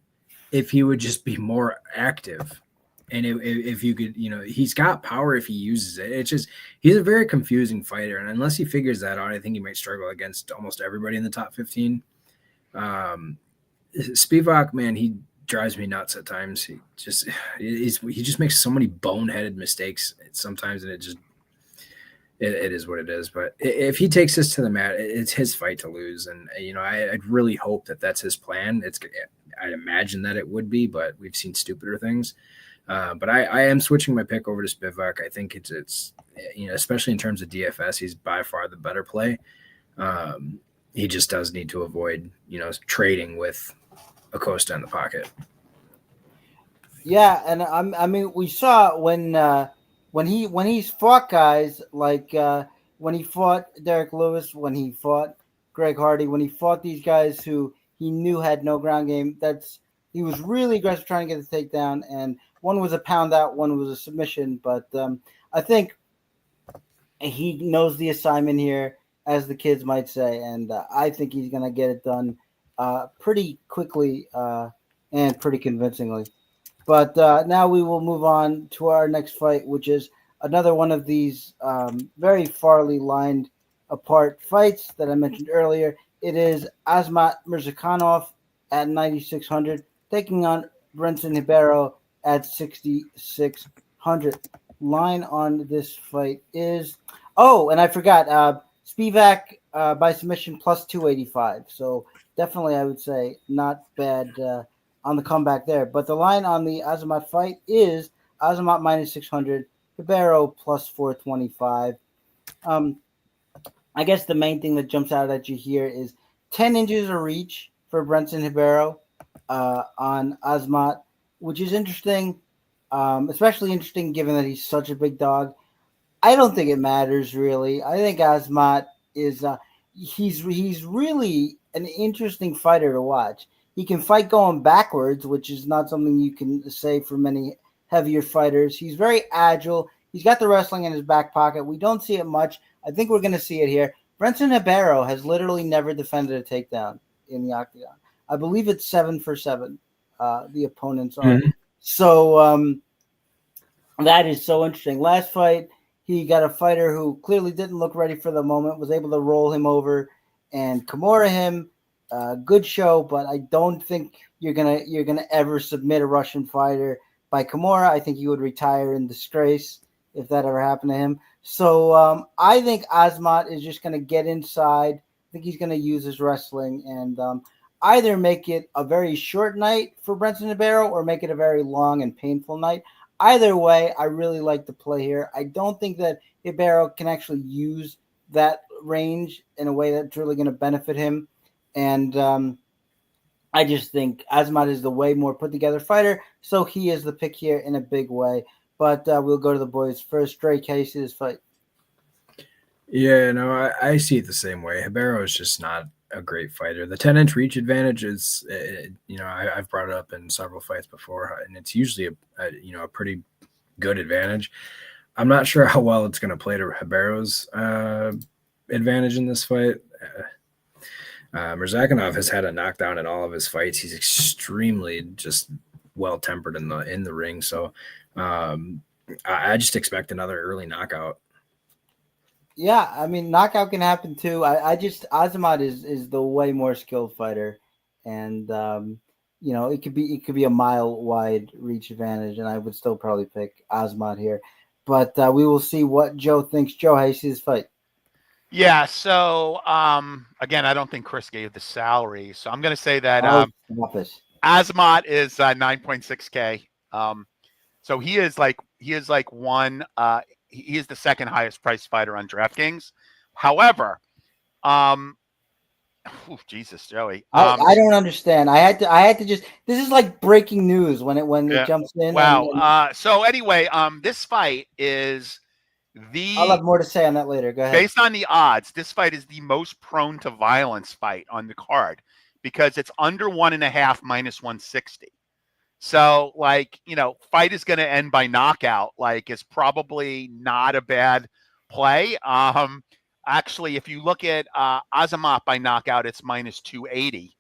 if he would just be more active. And if you could, he's got power if he uses it. It's just, he's a very confusing fighter. And unless he figures that out, I think he might struggle against almost everybody in the top 15. Spivvac, man, he drives me nuts at times. He just makes so many boneheaded mistakes sometimes. And it is what it is. But if he takes this to the mat, it's his fight to lose. And, I'd really hope that that's his plan. I'd imagine that it would be, but we've seen stupider things. But I am switching my pick over to Spivvac. I think it's especially in terms of DFS, he's by far the better play. He just does need to avoid, trading with Aosta in the pocket. Yeah, and I mean, we saw when he's fought guys like when he fought Derek Lewis, when he fought Greg Hardy, when he fought these guys who he knew had no ground game. He was really aggressive trying to get the takedown, and one was a pound out, one was a submission. But I think he knows the assignment here, as the kids might say, and I think he's going to get it done pretty quickly and pretty convincingly. But now we will move on to our next fight, which is another one of these very farly lined apart fights that I mentioned earlier. It is Azamat Mzakanov at 9,600, taking on Brenson Ribeiro at 6,600. Line on this fight is, and I forgot, Spivvac by submission plus 285. So definitely, I would say not bad on the comeback there. But the line on the Azamat fight is Azamat minus 600, Ribeiro plus 425. I guess the main thing that jumps out at you here is 10 inches of reach for Brenson Ribeiro on Azamat, which is interesting, especially interesting given that he's such a big dog. I don't think it matters, really. I think Azamat is he's really an interesting fighter to watch. He can fight going backwards, which is not something you can say for many heavier fighters. He's very agile. He's got the wrestling in his back pocket. We don't see it much. I think we're going to see it here. Brenson Ribeiro has literally never defended a takedown in the octagon. I believe it's 7 for 7. The opponents are. Mm-hmm. So that is so interesting. Last fight, he got a fighter who clearly didn't look ready for the moment, was able to roll him over and Kimura him. Good show, but I don't think you're gonna ever submit a Russian fighter by Kimura. I think he would retire in disgrace if that ever happened to him. So I think Azamat is just gonna get inside. I think he's gonna use his wrestling and either make it a very short night for Brenson Ribeiro or make it a very long and painful night. Either way, I really like the play here. I don't think that Ribeiro can actually use that range in a way that's really going to benefit him. And I just think Azamat is the way more put-together fighter, so he is the pick here in a big way. But we'll go to the boys first. Drake, how do you see this fight? Yeah, no, I see it the same way. Ribeiro is just not a great fighter. The 10-inch reach advantage is, I've brought it up in several fights before, and it's usually a pretty good advantage. I'm not sure how well it's going to play to Ribeiro's advantage in this fight. Mzakanov has had a knockdown in all of his fights. He's extremely just well-tempered in the ring. So I just expect another early knockout. Yeah, I mean, knockout can happen too. Azamat is the way more skilled fighter, and it could be a mile wide reach advantage, and I would still probably pick Azamat here. But we will see what Joe thinks. Joe, how you see this fight? Yeah, so again, I don't think Chris gave the salary, so I'm going to say that Azamat is 9.6K. So he is one. He is the second highest priced fighter on DraftKings. However, Jesus, Joey, I don't understand. I had to just. This is like breaking news when it jumps in. Wow. So anyway, this fight is. I'll have more to say on that later. Go ahead. Based on the odds, this fight is the most prone to violence fight on the card because it's under 1.5 minus 160. So, fight is going to end by knockout. Is probably not a bad play. Actually, if you look at Azamat by knockout, it's minus 280.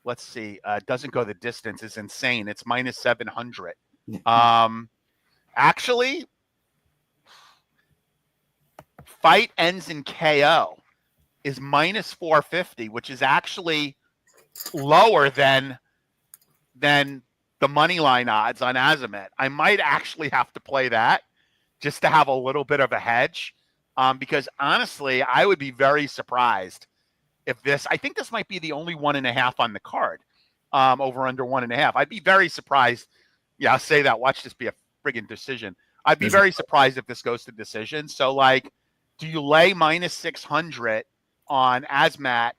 Let's see. Doesn't go the distance. It's insane. It's minus 700. Actually, fight ends in KO is minus 450, which is actually lower than the money line odds on Azamat. I might actually have to play that just to have a little bit of a hedge. Because honestly, I would be very surprised if I think this might be the only 1.5 on the card, over under 1.5. I'd be very surprised. Yeah, I'll say that. Watch this be a friggin' decision. I'd be very surprised if this goes to decision. So, like, do you lay minus 600 on Azmat,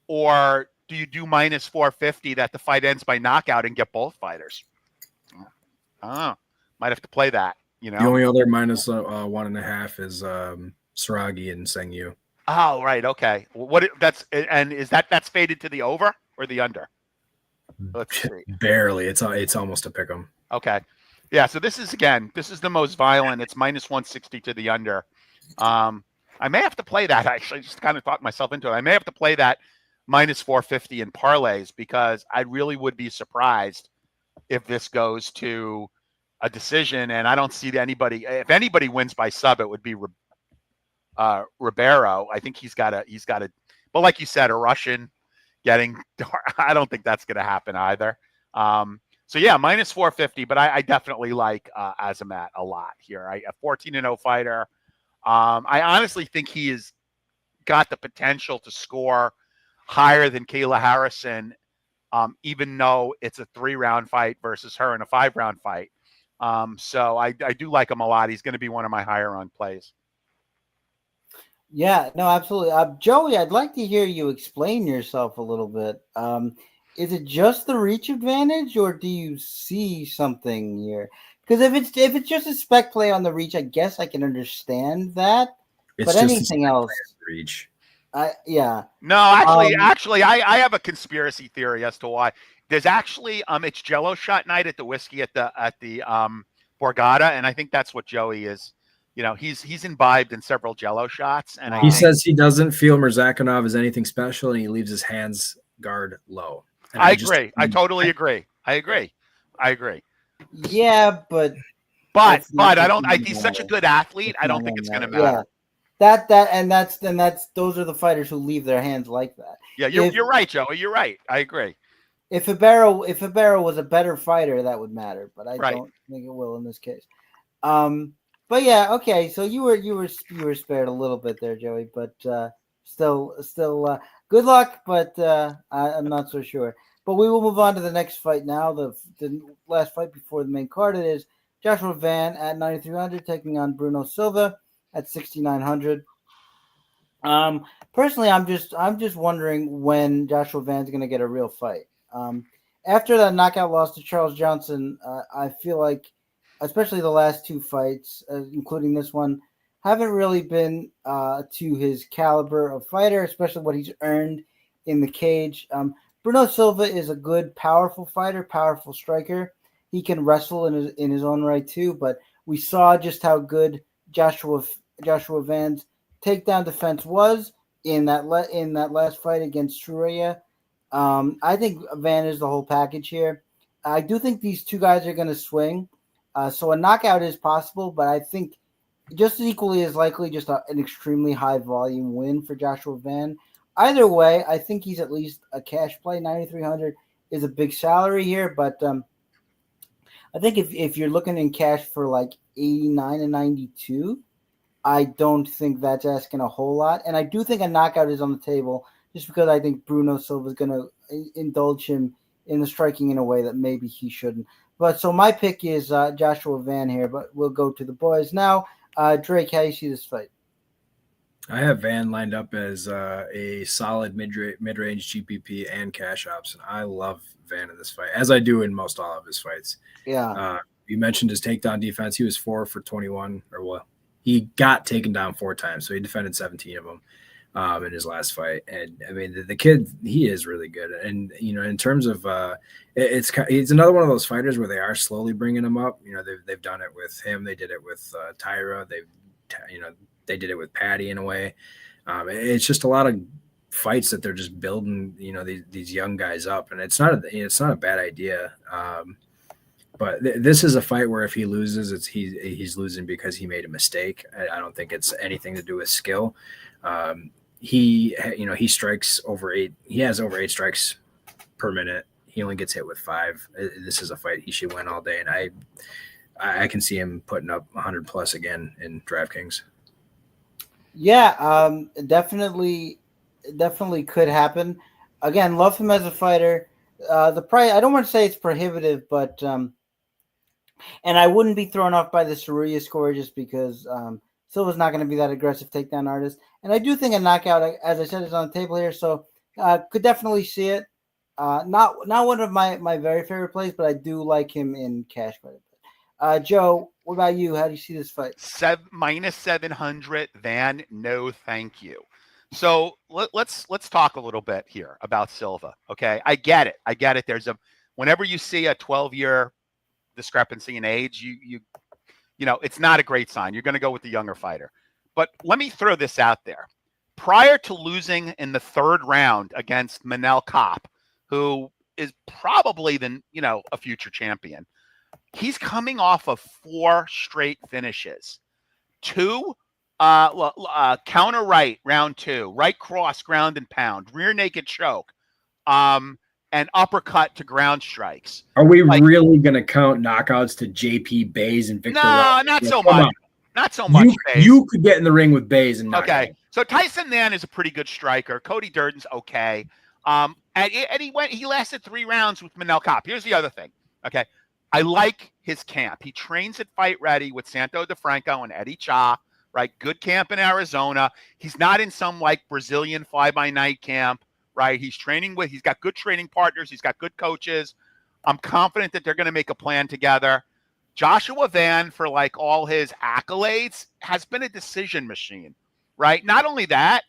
or do you do minus 450 that the fight ends by knockout and get both fighters? I don't know. Might have to play that. The only other minus 1.5 is Saragi and Sengyu. Oh, right. Okay. That's faded to the over or the under? Let's see. Barely. It's almost a pick 'em. Okay. Yeah. So this is the most violent. It's minus 160 to the under. I may have to play that. Actually, just kind of talked myself into it. I may have to play that minus 450 in parlays, because I really would be surprised if this goes to a decision. And I don't see anybody. If anybody wins by sub, it would be Ribeiro. I think he's got a. But like you said, a Russian getting. I don't think that's going to happen either. So yeah, minus 450. But I definitely like Azamat a lot here. A 14-0 fighter. I honestly think he has got the potential to score higher than Kayla Harrison, even though it's a 3-round fight versus her in a 5-round fight. So I do like him a lot. He's going to be one of my higher on plays. Yeah, no, absolutely. Joey, I'd like to hear you explain yourself a little bit. Is it just the reach advantage, or do you see something here? Because if it's just a spec play on the reach, I guess I can understand that. It's but anything else, reach. Yeah. No, actually, I have a conspiracy theory as to why. There's actually it's Jello shot night at the whiskey at the Borgata, and I think that's what Joey is. He's imbibed in several Jello shots, and he says he doesn't feel Mzakanov is anything special, and he leaves his hands guard low. And I agree. I totally agree. I agree. Yeah, but I don't. He's such a good athlete. I don't think it's going to matter. Yeah. Those are the fighters who leave their hands like that. Yeah, you're right, Joey. You're right. I agree. If Ribeiro was a better fighter, that would matter, but I don't think it will in this case. But yeah, okay. So you were spared a little bit there, Joey, but still, good luck. But I'm not so sure. But we will move on to the next fight now. The last fight before the main card. It is Joshua Van at 9,300 taking on Bruno Silva at 6,900. Personally, I'm just wondering when Joshua Van's going to get a real fight. After that knockout loss to Charles Johnson, I feel like, especially the last two fights, including this one, haven't really been to his caliber of fighter, especially what he's earned in the cage. Bruno Silva is a good, powerful fighter, powerful striker. He can wrestle in his own right too, but we saw just how good Joshua Van's takedown defense was in that last fight against Srai. I think Van is the whole package here. I do think these two guys are going to swing. So a knockout is possible, but I think just as equally as likely just an extremely high volume win for Joshua Van. Either way, I think he's at least a cash play. 9,300 is a big salary here, but I think if you're looking in cash for like 89 and 92, I don't think that's asking a whole lot. And I do think a knockout is on the table just because I think Bruno Silva is going to indulge him in the striking in a way that maybe he shouldn't. But so my pick is Joshua Van here, but we'll go to the boys now. Drake, how do you see this fight? I have Van lined up as a solid mid-range GPP and cash option. I love Van in this fight, as I do in most all of his fights. Yeah. You mentioned his takedown defense. He was 4 for 21, he got taken down 4 times, so he defended 17 of them in his last fight. And I mean, the kid, he is really good. And in terms of, he's another one of those fighters where they are slowly bringing him up. They've done it with him. They did it with Tyra. They did it with Patty in a way. It's just a lot of fights that they're just building, these young guys up, and it's not a bad idea. But this is a fight where if he loses, he's losing because he made a mistake. I don't think it's anything to do with skill. He strikes over 8. He has over 8 strikes per minute. He only gets hit with 5. This is a fight he should win all day, and I can see him putting up 100 plus again in DraftKings. Yeah, definitely could happen. Again, love him as a fighter. The price, I don't want to say it's prohibitive, but and I wouldn't be thrown off by the Saruya score just because Silva's not going to be that aggressive takedown artist. And I do think a knockout, as I said, is on the table here, so could definitely see it. Not one of my very favorite plays, but I do like him in cash quite a bit. Joe, what about you? How do you see this fight? Minus 700, Van, no thank you. So let's talk a little bit here about Silva. Okay, I get it. There's whenever you see a 12-year discrepancy in age, you it's not a great sign. You're going to go with the younger fighter. But let me throw this out there. Prior to losing in the third round against Manel Kopp, who is probably a future champion, he's coming off of 4 straight finishes. 2 counter right, round 2, right cross, ground and pound, rear naked choke, and uppercut to ground strikes. Are we really going to count knockouts to JP Bays and Victor? No, not so much. Not so much. You could get in the ring with Bays and knock okay. So Tyson Mann is a pretty good striker. Cody Durden's okay. And he lasted 3 rounds with Manel Kopp. Here's the other thing. Okay. I like his camp. He trains at Fight Ready with Santo DeFranco and Eddie Cha, right? Good camp in Arizona. He's not in some Brazilian fly-by-night camp, right? He's got good training partners. He's got good coaches. I'm confident that they're going to make a plan together. Joshua Van, for all his accolades, has been a decision machine, right? Not only that,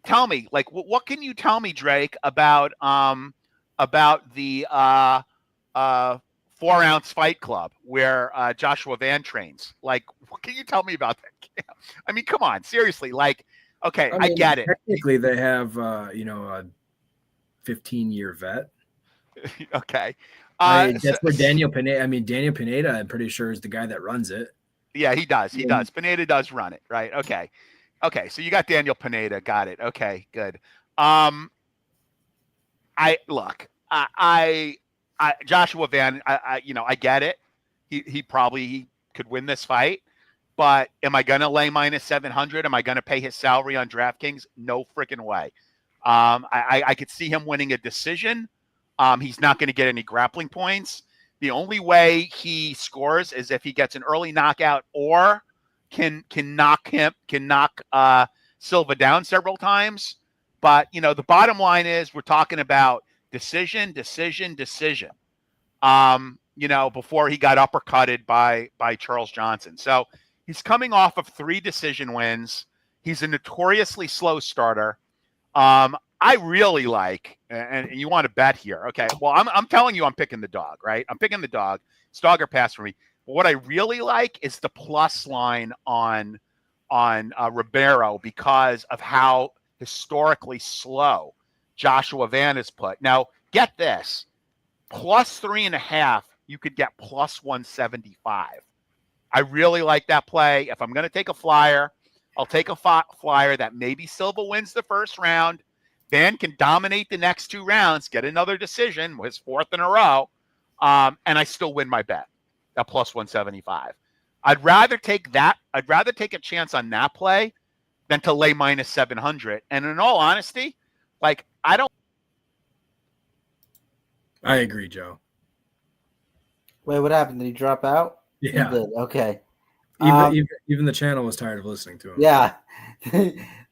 tell me, what can you tell me, Drake, about the 4-ounce fight club where Joshua Van trains? What can you tell me about that? I mean, come on, seriously. Okay, I get it. Technically, they have a 15-year vet. Okay. That's where Daniel Pineda. I mean, Daniel Pineda, I'm pretty sure, is the guy that runs it. Yeah, he does. He does. Pineda does run it, right? Okay. So you got Daniel Pineda. Got it. Okay, good. Joshua Van, I get it. He probably could win this fight, but am I going to lay minus 700? Am I going to pay his salary on DraftKings? No freaking way. I could see him winning a decision. He's not going to get any grappling points. The only way he scores is if he gets an early knockout or can knock Silva down several times. But the bottom line is we're talking about decision. Before he got uppercutted by Charles Johnson. So he's coming off of 3 decision wins. He's a notoriously slow starter. I really like, and you want to bet here. Okay. Well, I'm telling you, I'm picking the dog, right? I'm picking the dog. It's dog or pass for me. But what I really like is the plus line on Ribeiro because of how historically slow Joshua Van is put. Now, get this. Plus 3.5, you could get plus 175. I really like that play. If I'm going to take a flyer, I'll take a flyer that maybe Silva wins the first round. Van can dominate the next 2 rounds, get another decision, his 4th in a row, and I still win my bet at plus 175. I'd rather take that. I'd rather take a chance on that play than to lay minus 700. And in all honesty, I don't. I agree, Joe. Wait, what happened? Did he drop out? Yeah. He did. Okay. Even the channel was tired of listening to him. Yeah.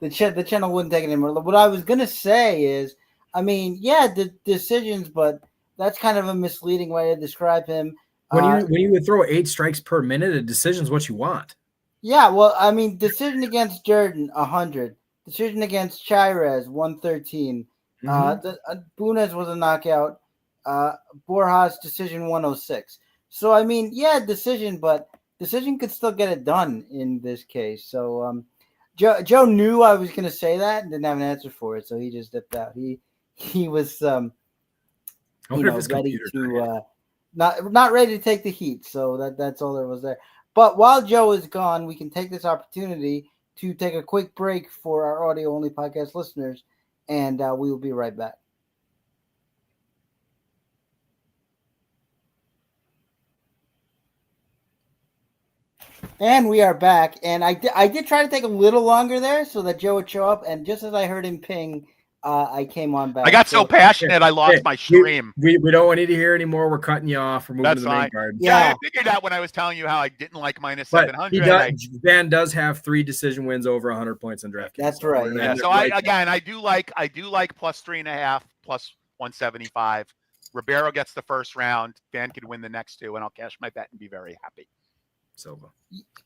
the channel wouldn't take it anymore. What I was going to say is, the decisions, but that's kind of a misleading way to describe him. When you would throw 8 strikes per minute, a decision's what you want. Yeah, well, decision against Jordan, 100. Decision against Chairez, 113. Bunez was a knockout. Borjas, decision 106. So, decision, but decision could still get it done in this case. So, Joe knew I was going to say that and didn't have an answer for it, so he just dipped out. He was, ready to not ready to take the heat. So that's all there was there. But while Joe is gone, we can take this opportunity to take a quick break for our audio-only podcast listeners, and we will be right back. And we are back. And I did try to take a little longer there so that Joe would show up. And just as I heard him ping, I came on back. I got so passionate, I lost my stream. We don't need to hear anymore. We're cutting you off. We're moving to the main card. Yeah, I figured out when I was telling you how I didn't like minus 700. Van does have 3 decision wins over 100 points on DraftKings. That's right. Yeah. So I do like plus 3.5, plus 175. Ribeiro gets the first round. Van could win the next 2, and I'll cash my bet and be very happy. Silva.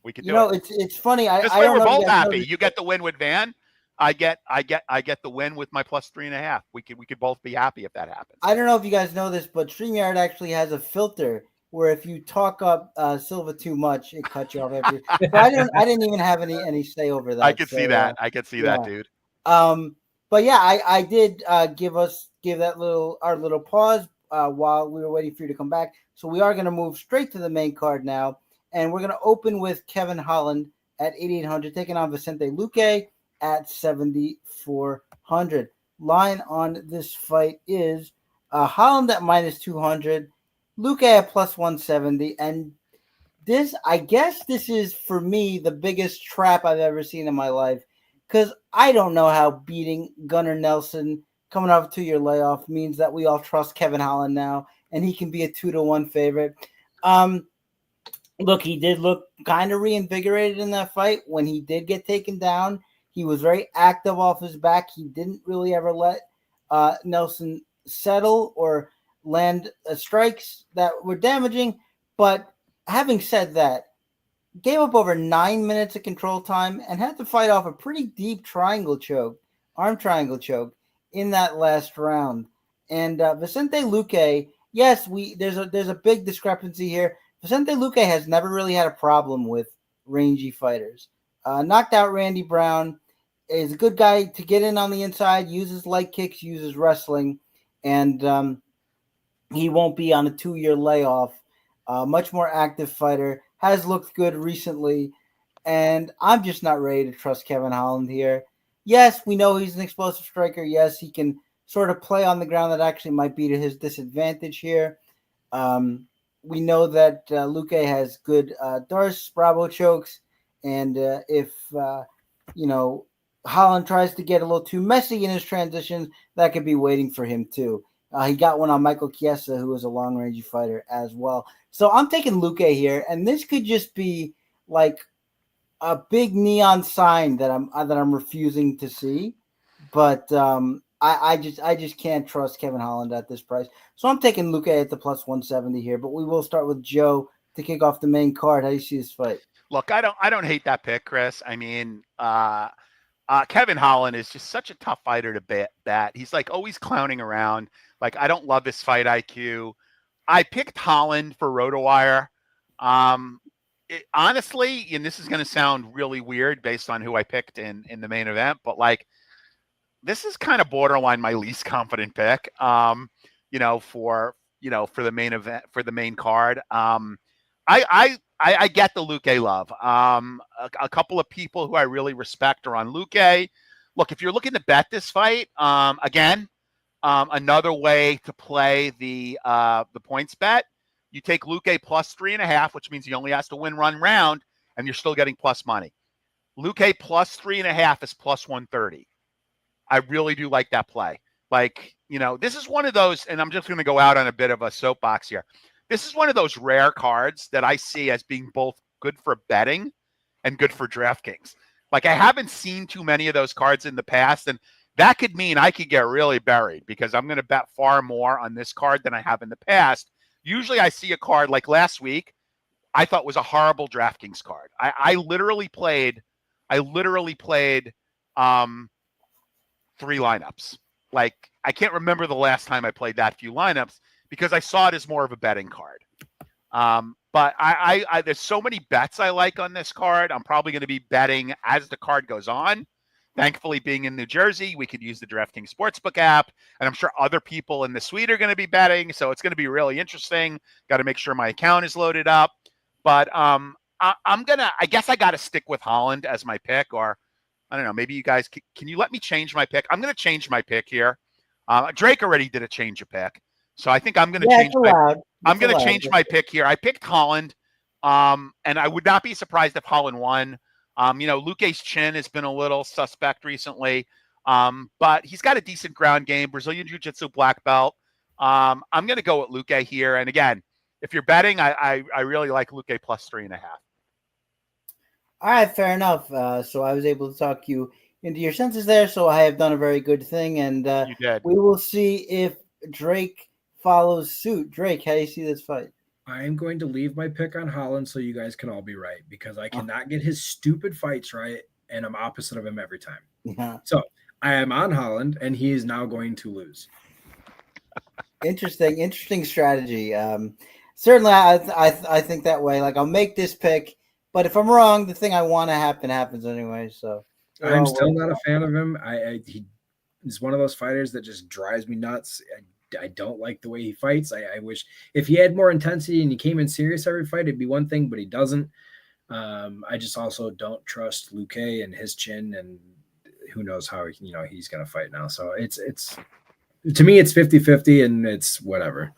We could do it. It's funny. I we're don't know both happy. You get the win with Van. I get the win with my plus 3.5. We could both be happy if that happens. I don't know if you guys know this, but StreamYard actually has a filter where if you talk up Silva too much, it cuts you off every. I didn't even have any say over that. I could see that. I could see that, dude. But yeah, I did give our little pause while we were waiting for you to come back. So we are going to move straight to the main card now, and we're going to open with Kevin Holland at 8,800, taking on Vicente Luque at 7,400. Line on this fight is Holland at minus 200, Luque at plus 170, and I guess this is for me the biggest trap I've ever seen in my life, because I don't know how beating Gunnar Nelson coming off a 2-year layoff means that we all trust Kevin Holland now, and he can be a 2-1 favorite. Look, he did look kind of reinvigorated in that fight when he did get taken down. He was very active off his back. He didn't really ever let Nelson settle or land strikes that were damaging. But having said that, gave up over 9 minutes of control time and had to fight off a pretty deep arm triangle choke in that last round. And Vicente Luque, yes, there's a big discrepancy here. Vicente Luque has never really had a problem with rangy fighters. Knocked out Randy Brown. Is a good guy to get in on the inside, uses light kicks, uses wrestling, and he won't be on a 2-year layoff. Much more active fighter, has looked good recently, and I'm just not ready to trust Kevin Holland here. Yes, we know he's an explosive striker. Yes, he can sort of play on the ground that actually might be to his disadvantage here. We know that Luque has good Darce Bravo chokes, and if Holland tries to get a little too messy in his transitions, that could be waiting for him too. He got one on Michael Chiesa, who is a long-range fighter as well. So I'm taking Luque here, and this could just be like a big neon sign that I'm refusing to see. But I just can't trust Kevin Holland at this price. So I'm taking Luque at the plus 170 here. But we will start with Joe to kick off the main card. How do you see this fight? Look, I don't hate that pick, Chris. I mean, Kevin Holland is just such a tough fighter to bat. He's like always clowning around. Like, I don't love his fight IQ. I picked Holland for RotoWire. Honestly, and this is going to sound really weird based on who I picked in the main event, but like, this is kind of borderline my least confident pick. For the main event, for the main card. I get the Luque love. A couple of people who I really respect are on Luque. Look, if you're looking to bet this fight, another way to play the points bet, you take Luque plus 3.5, which means he only has to win one round, and you're still getting plus money. Luque plus 3.5 is plus 130. I really do like that play. Like, this is one of those, and I'm just going to go out on a bit of a soapbox here. This is one of those rare cards that I see as being both good for betting and good for DraftKings. Like, I haven't seen too many of those cards in the past, and that could mean I could get really buried because I'm going to bet far more on this card than I have in the past. Usually I see a card like last week, I thought was a horrible DraftKings card. I literally played 3 lineups. Like, I can't remember the last time I played that few lineups because I saw it as more of a betting card. But I there's so many bets I like on this card. I'm probably going to be betting as the card goes on. Thankfully, being in New Jersey, we could use the DraftKings Sportsbook app, and I'm sure other people in the suite are going to be betting, so it's going to be really interesting. Got to make sure my account is loaded up. But I guess I got to stick with Holland as my pick, or I don't know, maybe you guys, can you let me change my pick? I'm going to change my pick here. Drake already did a change of pick, so I think I'm going to change my pick here. I picked Holland. And I would not be surprised if Holland won. Luque's chin has been a little suspect recently, but he's got a decent ground game, Brazilian Jiu-Jitsu black belt. I'm going to go with Luque here. And again, if you're betting, I really like Luque plus 3.5. All right, fair enough. So I was able to talk you into your senses there, so I have done a very good thing, and you did. We will see if Drake follows suit. Drake, how do you see this fight? I am going to leave my pick on Holland so you guys can all be right, because I cannot get his stupid fights right, and I'm opposite of him every time. Yeah. So I am on Holland, and he is now going to lose. Interesting strategy. Certainly, I think that way. Like, I'll make this pick, but if I'm wrong, the thing I want to happen happens anyway. So I'm still not a fan of him. He's one of those fighters that just drives me nuts. I don't like the way he fights. I wish if he had more intensity and he came in serious every fight, it'd be one thing, but he doesn't. I just also don't trust Luque and his chin, and who knows how he's going to fight now. So it's to me, it's 50-50, and it's whatever.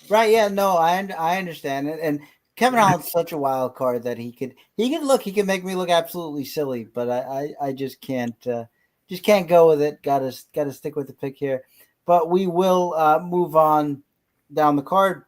Right. Yeah, no, I understand it. And Kevin Holland's such a wild card that he can make me look absolutely silly, but I just can't go with it. Gotta stick with the pick here. But we will move on down the card.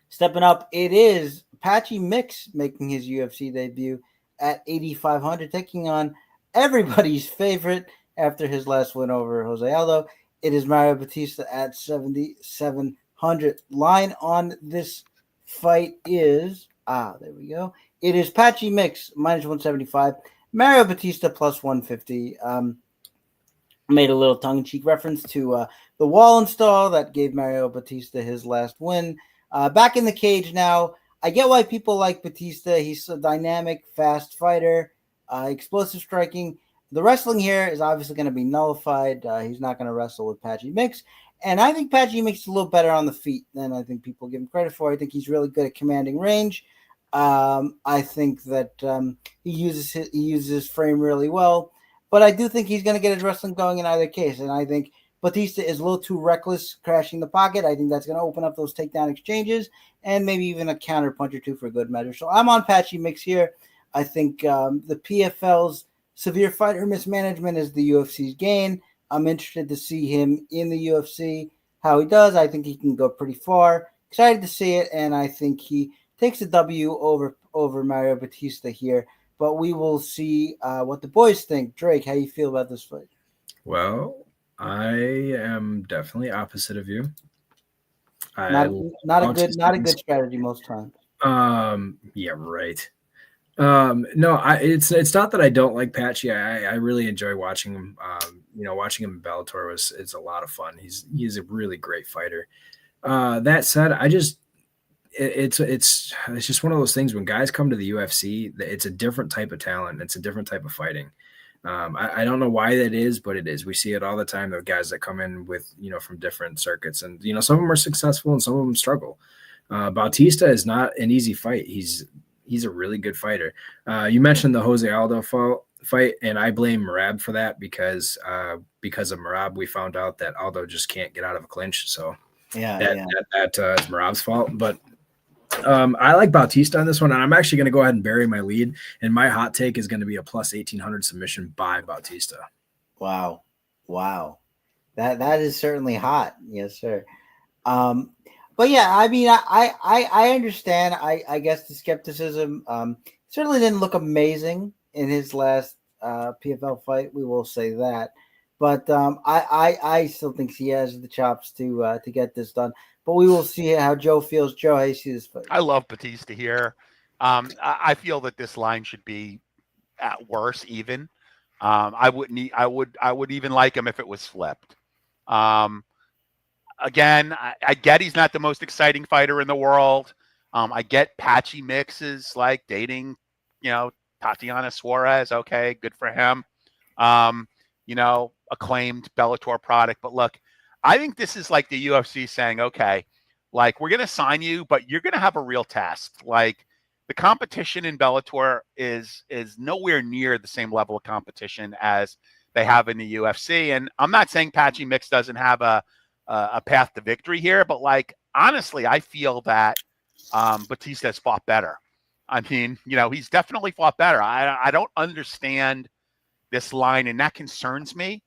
Stepping up, it is Patchy Mix making his UFC debut at 8,500, taking on everybody's favorite after his last win over Jose Aldo. It is Mario Batista at 7,700. Line on this fight is there we go. It is Patchy Mix minus 175, Mario Batista plus 150. Made a little tongue-in-cheek reference to the wall install that gave Mario Batista his last win. Back in the cage now. I get why people like Batista. He's a dynamic, fast fighter, explosive striking. The wrestling here is obviously going to be nullified. He's not going to wrestle with Patchy Mix. And I think Patchy Mix is a little better on the feet than I think people give him credit for. I think he's really good at commanding range. I think that he uses his frame really well. But I do think he's going to get his wrestling going in either case. And I think Batista is a little too reckless crashing the pocket. I think that's going to open up those takedown exchanges and maybe even a counter punch or two for a good measure. So I'm on Patchy Mix here. I think the PFL's severe fighter mismanagement is the UFC's gain. I'm interested to see him in the UFC, how he does. I think he can go pretty far. Excited to see it, and I think he takes a W over Mario Batista here. But we will see what the boys think. Drake, how you feel about this fight? Well, I am definitely opposite of you. Not a good strategy most times. Yeah, right. No, it's not that I don't like Patchy. I really enjoy watching him. Watching him in Bellator it's a lot of fun. He's a really great fighter. That said, it's just one of those things when guys come to the UFC, it's a different type of talent. It's a different type of fighting. I don't know why that is, but it is. We see it all the time. The guys that come in with, from different circuits, and, some of them are successful and some of them struggle. Bautista is not an easy fight. He's a really good fighter. You mentioned the Jose Aldo fight, and I blame Merab for that because of Merab, we found out that Aldo just can't get out of a clinch. So that is Merab's fault. But I like Bautista on this one, and I'm actually going to go ahead and bury my lead. And my hot take is going to be a plus 1,800 submission by Bautista. Wow, that is certainly hot. Yes, sir. But yeah, I mean, I understand. I guess the skepticism certainly didn't look amazing in his last PFL fight. We will say that, but I still think he has the chops to get this done. But we will see how Joe feels. Joe, how you see this fight? I love Batista here. I feel that this line should be at worst even. I would even like him if it was flipped. Again, I get he's not the most exciting fighter in the world. I get Patchy Mixes like dating, Tatiana Suarez. Okay, good for him. Acclaimed Bellator product. But look, I think this is like the UFC saying, okay, like we're going to sign you, but you're going to have a real test. Like the competition in Bellator is nowhere near the same level of competition as they have in the UFC. And I'm not saying Patchy Mix doesn't have a path to victory here, but like honestly, I feel that Batista has fought better. I mean, he's definitely fought better. I don't understand this line, and that concerns me,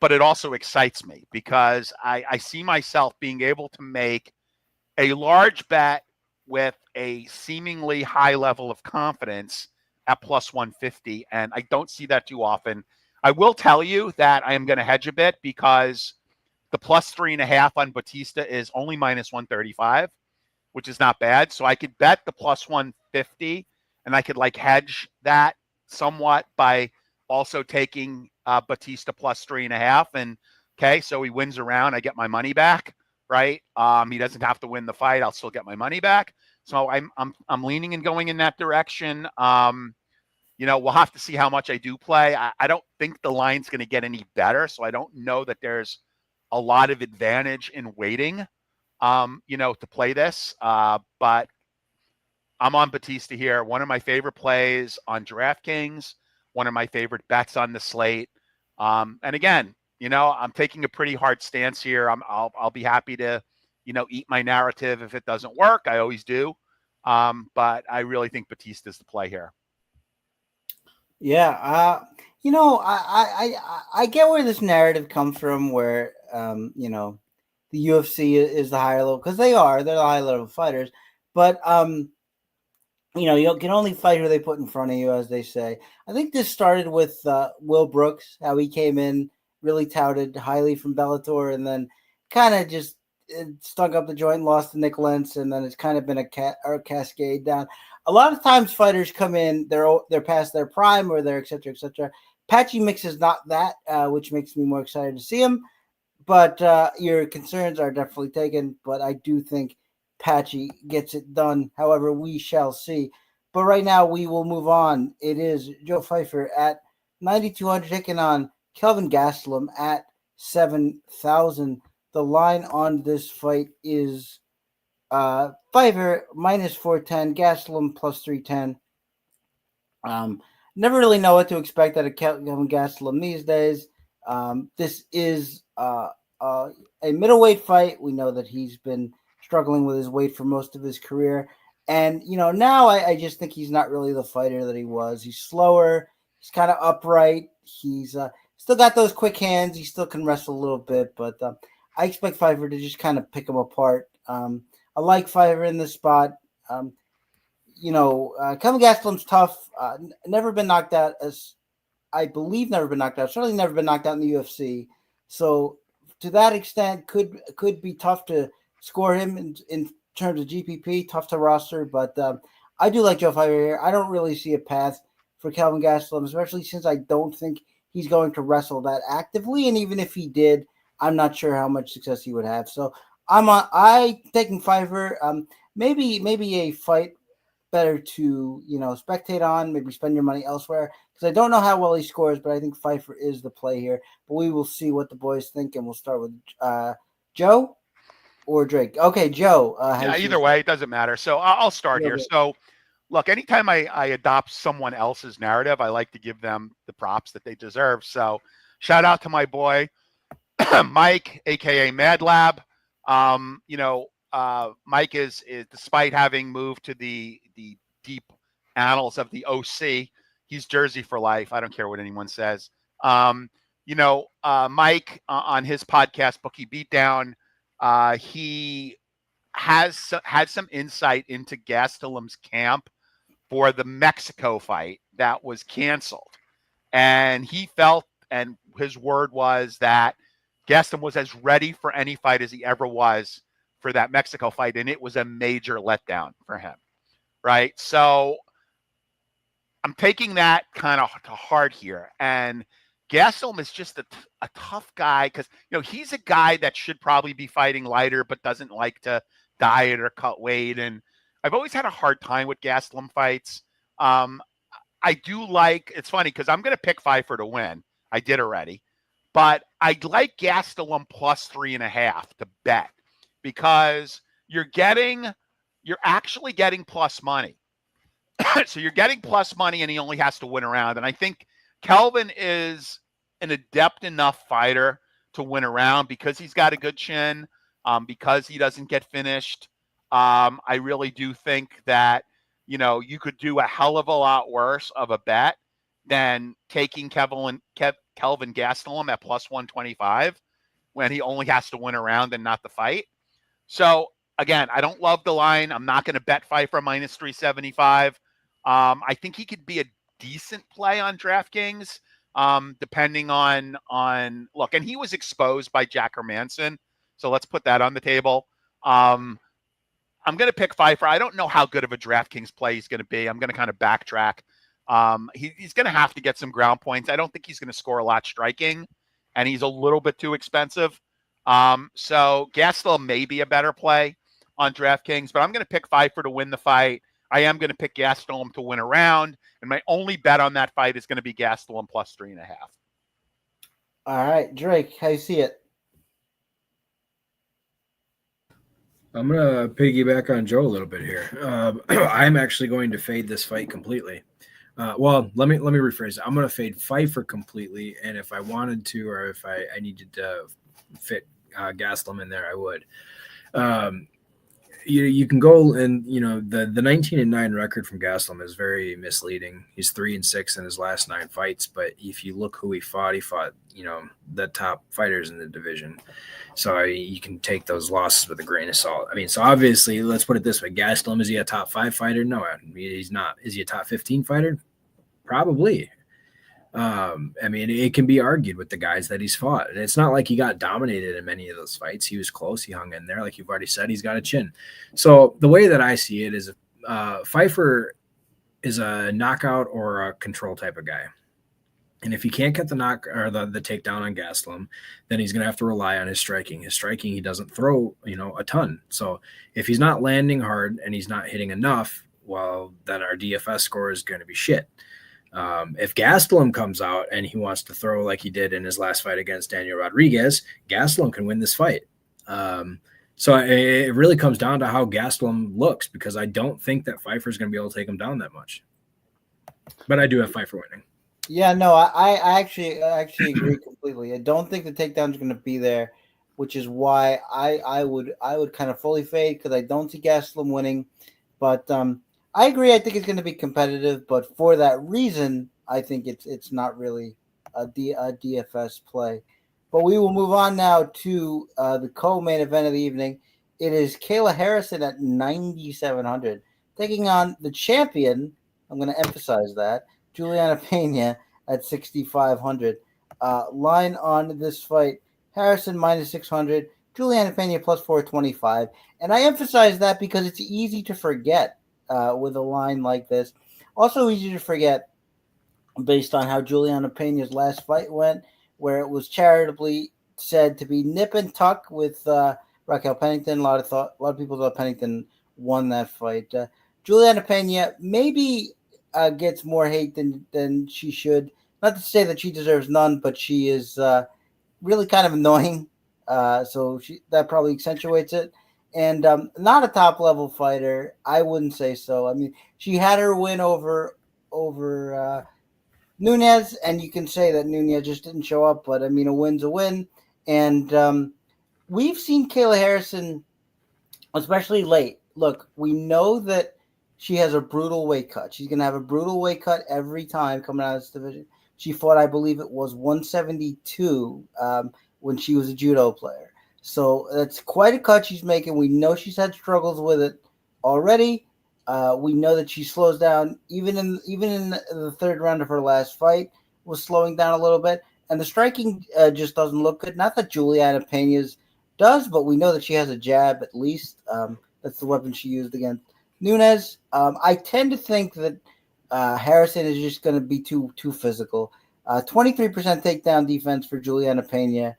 but it also excites me because I see myself being able to make a large bet with a seemingly high level of confidence at plus 150, and I don't see that too often. I will tell you that I am going to hedge a bit because the plus 3.5 on Batista is only minus 135, which is not bad. So I could bet the plus 150, and I could hedge that somewhat by also taking Batista plus 3.5. And okay, so he wins around, I get my money back, right? He doesn't have to win the fight. I'll still get my money back. So I'm leaning and going in that direction. We'll have to see how much I do play. I don't think the line's going to get any better, so I don't know that there's a lot of advantage in waiting, to play this. But I'm on Batista here. One of my favorite plays on DraftKings, one of my favorite bets on the slate. And again, I'm taking a pretty hard stance here. I'll be happy to, eat my narrative if it doesn't work. I always do. But I really think Batista's the play here. Yeah, I get where this narrative comes from, where the UFC is the higher level, because they're the high level fighters, but you can only fight who they put in front of you, as they say. I think this started with Will Brooks, how he came in really touted highly from Bellator, and then kind of just stunk up the joint, lost to Nick Lentz, and then it's kind of been a cascade down. A lot of times fighters come in, they're past their prime or they're et cetera, et cetera. Patchy Mix is not that, which makes me more excited to see him. But your concerns are definitely taken. But I do think Patchy gets it done. However, we shall see. But right now we will move on. It is Joe Feifer at 9,200 taking on Kelvin Gastelum at 7,000. The line on this fight is Feifer minus 410, Gastelum plus 310. Never really know what to expect out of Kelvin Gastelum these days. This is a middleweight fight. We know that he's been struggling with his weight for most of his career. And, now I just think he's not really the fighter that he was. He's slower. He's kind of upright. He's still got those quick hands. He still can wrestle a little bit. But I expect Feifer to just kind of pick him apart. I like Feifer in this spot. Kelvin Gastelum's tough. Never been knocked out, certainly never been knocked out in the UFC. So to that extent, could be tough to score him in terms of GPP, tough to roster. But I do like Joe Feifer here. I don't really see a path for Kelvin Gastelum, especially since I don't think he's going to wrestle that actively. And even if he did, I'm not sure how much success he would have. So I taking Feifer. Maybe a fight better to spectate on. Maybe spend your money elsewhere, because I don't know how well he scores, but I think Feifer is the play here. But we will see what the boys think, and we'll start with Joe or Drake. Okay, Joe. Either way, it doesn't matter. So I'll start here. So look, anytime I adopt someone else's narrative, I like to give them the props that they deserve. So shout out to my boy Mike, aka Mad Lab. Mike is despite having moved to the deep annals of the OC, he's Jersey for life. I don't care what anyone says. Mike on his podcast Bookie Beatdown, he has had some insight into Gastelum's camp for the Mexico fight that was canceled, and he felt, and his word was that Gastelum was as ready for any fight as he ever was for that Mexico fight, and it was a major letdown for him, right? So I'm taking that kind of to heart here, and Gastelum is just a tough guy because, he's a guy that should probably be fighting lighter but doesn't like to diet or cut weight, and I've always had a hard time with Gastelum fights. I do like, it's funny because I'm going to pick Feifer to win. I did already. But I'd like Gastelum plus 3.5 to bet, because you're actually getting plus money. So you're getting plus money, and he only has to win a round. And I think Kelvin is an adept enough fighter to win a round because he's got a good chin, because he doesn't get finished. I really do think that, you could do a hell of a lot worse of a bet than taking Kelvin Gastelum at plus 125 when he only has to win a round and not the fight. So again, I don't love the line. I'm not going to bet Feifer minus 375. I think he could be a decent play on DraftKings, depending on look. And he was exposed by Jack Hermanson, so let's put that on the table. I'm going to pick Feifer. I don't know how good of a DraftKings play he's going to be. I'm going to kind of backtrack. He's going to have to get some ground points. I don't think he's going to score a lot striking, and he's a little bit too expensive. So Gastelum may be a better play on DraftKings, but I'm going to pick Feifer to win the fight. I am going to pick Gastelum to win a round, and my only bet on that fight is going to be Gastelum plus 3.5. All right, Drake, how you see it? I'm going to piggyback on Joe a little bit here. I'm actually going to fade this fight completely. Well, let me rephrase it. I'm going to fade Feifer completely, and if I wanted to, or if I needed to fit Gastelum in there, I would. You can go and the 19-9 record from Gastelum is very misleading. He's 3-6 in his last 9 fights, but if you look who he fought the top fighters in the division. So you can take those losses with a grain of salt. I mean, so obviously, let's put it this way: Gastelum, is he a top 5 fighter? No, he's not. Is he a top 15 fighter? Probably. I mean, it can be argued with the guys that he's fought. And it's not like he got dominated in many of those fights. He was close. He hung in there. Like you've already said, he's got a chin. So the way that I see it is Feifer is a knockout or a control type of guy. And if he can't get the knock or the takedown on Gastelum, then he's going to have to rely on his striking. His striking, he doesn't throw, a ton. So if he's not landing hard and he's not hitting enough, well, then our DFS score is going to be shit. If Gastelum comes out and he wants to throw like he did in his last fight against Daniel Rodriguez, Gastelum can win this fight. So it really comes down to how Gastelum looks, because I don't think that Feifer is going to be able to take him down that much. But I do have Feifer winning. Yeah, no, I actually agree completely. I don't think the takedown is going to be there, which is why I would kind of fully fade, because I don't see Gastelum winning. But I agree. I think it's going to be competitive, but for that reason, I think it's not really a DFS play. But we will move on now to the co-main event of the evening. It is Kayla Harrison at 9,700 taking on the champion. I'm going to emphasize that, Julianna Pena at 6,500. Line on this fight: Harrison minus 600, Julianna Pena plus 425. And I emphasize that because it's easy to forget. With a line like this. Also easy to forget based on how Julianna Pena's last fight went, where it was charitably said to be nip and tuck with Raquel Pennington. A lot of people thought Pennington won that fight. Julianna Pena maybe gets more hate than she should. Not to say that she deserves none, but she is really kind of annoying. So that probably accentuates it. And not a top-level fighter. I wouldn't say so. I mean, she had her win over Nunes, and you can say that Nunes just didn't show up. But, I mean, a win's a win. And we've seen Kayla Harrison, especially late. Look, we know that she has a brutal weight cut. She's going to have a brutal weight cut every time coming out of this division. She fought, I believe it was 172 when she was a judo player. So that's quite a cut she's making. We know she's had struggles with it already. We know that she slows down. Even in the third round of her last fight, was slowing down a little bit. And the striking just doesn't look good. Not that Julianna Pena's does, but we know that she has a jab at least. That's the weapon she used against Nunes. I tend to think that Harrison is just going to be too physical. 23% takedown defense for Julianna Pena.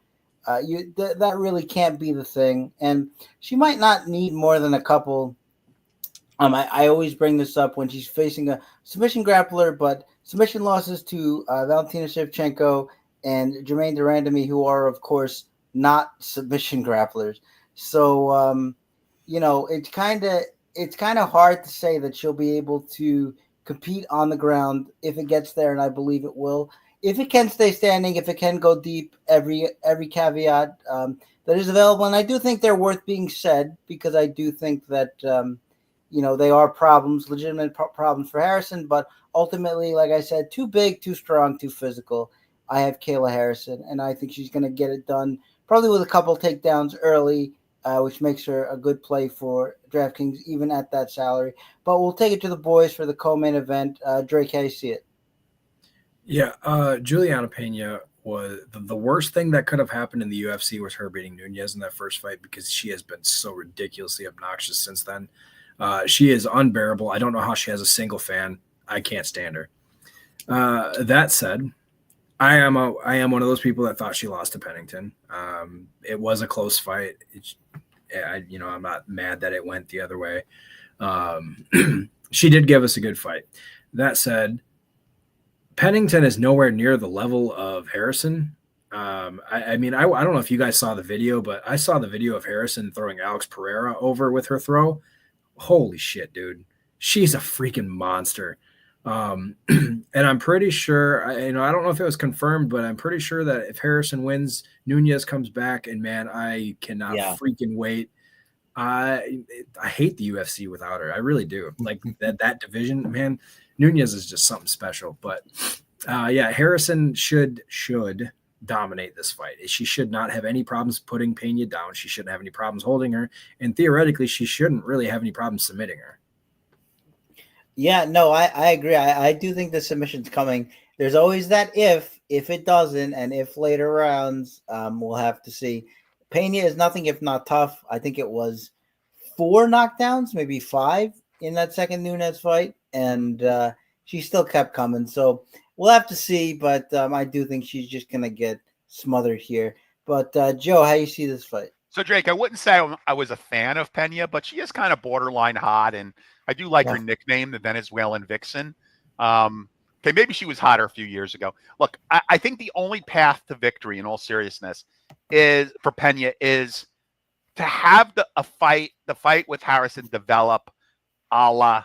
That really can't be the thing, and she might not need more than a couple. I always bring this up when she's facing a submission grappler, but submission losses to Valentina Shevchenko and Jermaine Durandamy, who are of course not submission grapplers. So it's kind of hard to say that she'll be able to compete on the ground if it gets there, and I believe it will. If it can stay standing, if it can go deep, every caveat that is available. And I do think they're worth being said, because I do think that they are problems, legitimate problems for Harrison, but ultimately, like I said, too big, too strong, too physical. I have Kayla Harrison, and I think she's going to get it done probably with a couple takedowns early, which makes her a good play for DraftKings, even at that salary. But we'll take it to the boys for the co-main event. Drake, how you see it? Yeah, Julianna Pena was the worst thing that could have happened in the UFC was her beating Nunes in that first fight, because she has been so ridiculously obnoxious since then. She is unbearable. I don't know how she has a single fan. I can't stand her. That said, I am one of those people that thought she lost to Pennington. It was a close fight. I'm not mad that it went the other way. She did give us a good fight. That said, Pennington is nowhere near the level of Harrison. I don't know if you guys saw the video, but I saw the video of Harrison throwing Alex Pereira over with her throw. Holy shit, dude. She's a freaking monster. And I'm pretty sure, I don't know if it was confirmed, but I'm pretty sure that if Harrison wins, Nunes comes back, and man, I cannot freaking wait. I hate the UFC without her. I really do. Like that division, man. Nunes is just something special. But Harrison should dominate this fight. She should not have any problems putting Pena down. She shouldn't have any problems holding her, and theoretically, she shouldn't really have any problems submitting her. Yeah, no, I agree. I do think the submission's coming. There's always that if it doesn't, and if later rounds, we'll have to see. Pena is nothing if not tough. I think it was 4 knockdowns, maybe 5 in that second Nunes fight, and she still kept coming. So we'll have to see, but I do think she's just going to get smothered here. But Joe, how you see this fight? So, Drake, I wouldn't say I was a fan of Pena, but she is kind of borderline hot, and I do like her nickname, the Venezuelan Vixen. Okay, maybe she was hotter a few years ago. Look, I think the only path to victory, in all seriousness, is for Pena is to have the fight with Harrison develop a la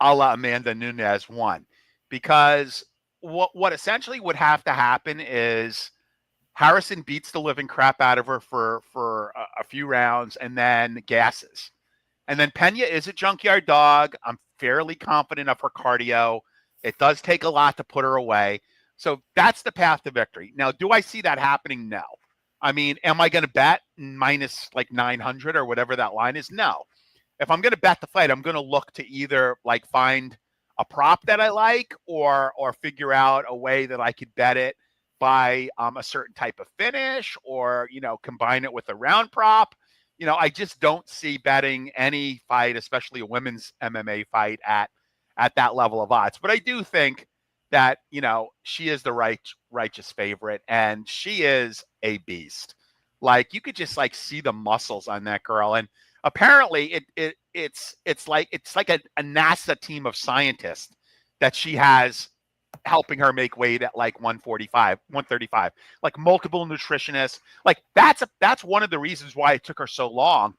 Amanda Nunes won, because what essentially would have to happen is Harrison beats the living crap out of her for a few rounds and then gasses. And then Pena is a junkyard dog. I'm fairly confident of her cardio. It does take a lot to put her away. So that's the path to victory. Now, do I see that happening? No. I mean, am I going to bet minus like 900 or whatever that line is? No. If I'm going to bet the fight, I'm going to look to either like find a prop that I like or figure out a way that I could bet it by a certain type of finish, or, combine it with a round prop. I just don't see betting any fight, especially a women's MMA fight at that level of odds. But I do think that, she is the righteous favorite, and she is a beast. Like, you could just like see the muscles on that girl. And apparently it's like a NASA team of scientists that she has helping her make weight at like 135, like multiple nutritionists. Like that's one of the reasons why it took her so long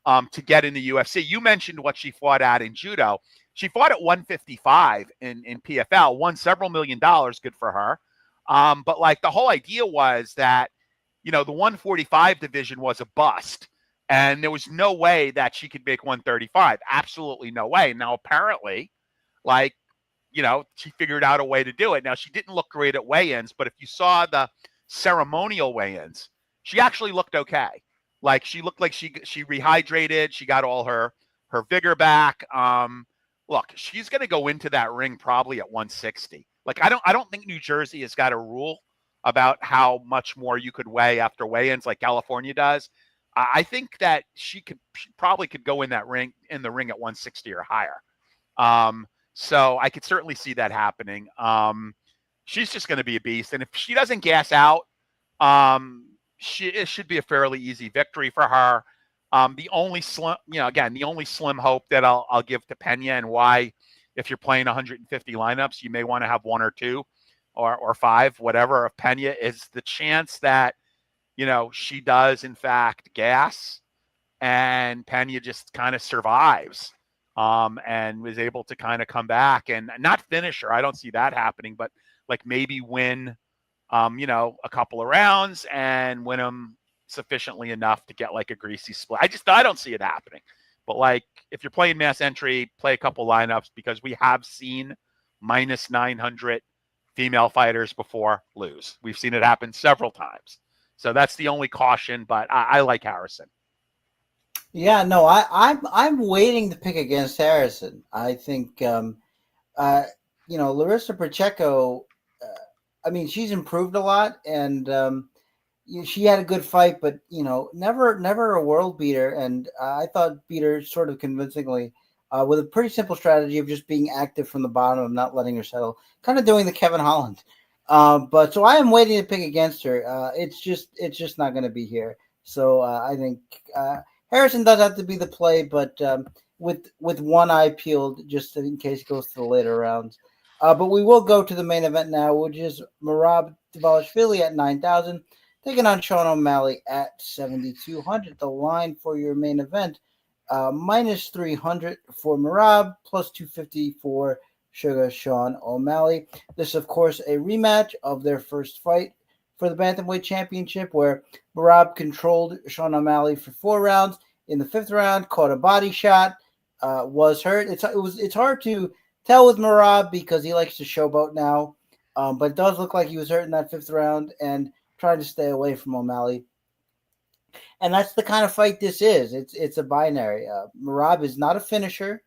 to get in the UFC. You mentioned what she fought at in judo. She fought at 155 in PFL, won several $1 million. Good for her. But like the whole idea was that, the 145 division was a bust, and there was no way that she could make 135. Absolutely no way. Now, apparently, like, she figured out a way to do it. Now, she didn't look great at weigh-ins, but if you saw the ceremonial weigh-ins, she actually looked okay. Like, she looked like she rehydrated. She got all her vigor back. Look, she's going to go into that ring probably at 160. Like, I don't think New Jersey has got a rule about how much more you could weigh after weigh-ins like California does. I think that she probably could go in the ring at 160 or higher. So I could certainly see that happening. She's just going to be a beast. And if she doesn't gas out, it should be a fairly easy victory for her. The only slim hope that I'll give to Pena, and why, if you're playing 150 lineups, you may want to have 1 or 2 or 5, whatever, of Pena, is the chance that, she does in fact gas and Pena just kind of survives. And was able to kind of come back and not finish her. I don't see that happening, but like maybe win, a couple of rounds and win them sufficiently enough to get like a greasy split. I don't see it happening. But like, if you're playing mass entry, play a couple lineups, because we have seen minus 900 female fighters before lose. We've seen it happen several times. So that's the only caution, but I like Harrison. Yeah, no, I'm waiting to pick against Harrison. I think Larissa Pacheco. I mean, she's improved a lot, and she had a good fight, but never a world beater. And I thought beat her sort of convincingly with a pretty simple strategy of just being active from the bottom and not letting her settle, kind of doing the Kevin Holland. But so I am waiting to pick against her. It's just not going to be here. So I think Harrison does have to be the play, but with one eye peeled, just in case it goes to the later rounds. But we will go to the main event now, which is Merab Dvalishvili at 9,000, taking on Sean O'Malley at 7,200. The line for your main event, minus 300 for Merab, plus 250 for Suga Sean O'Malley. This, of course, a rematch of their first fight for the Bantamweight Championship, where Merab controlled Sean O'Malley for 4 rounds. In the 5th round, caught a body shot, was hurt. It's hard to tell with Merab because he likes to showboat now, but it does look like he was hurt in that 5th round and trying to stay away from O'Malley. And that's the kind of fight this is. It's a binary. Merab is not a finisher.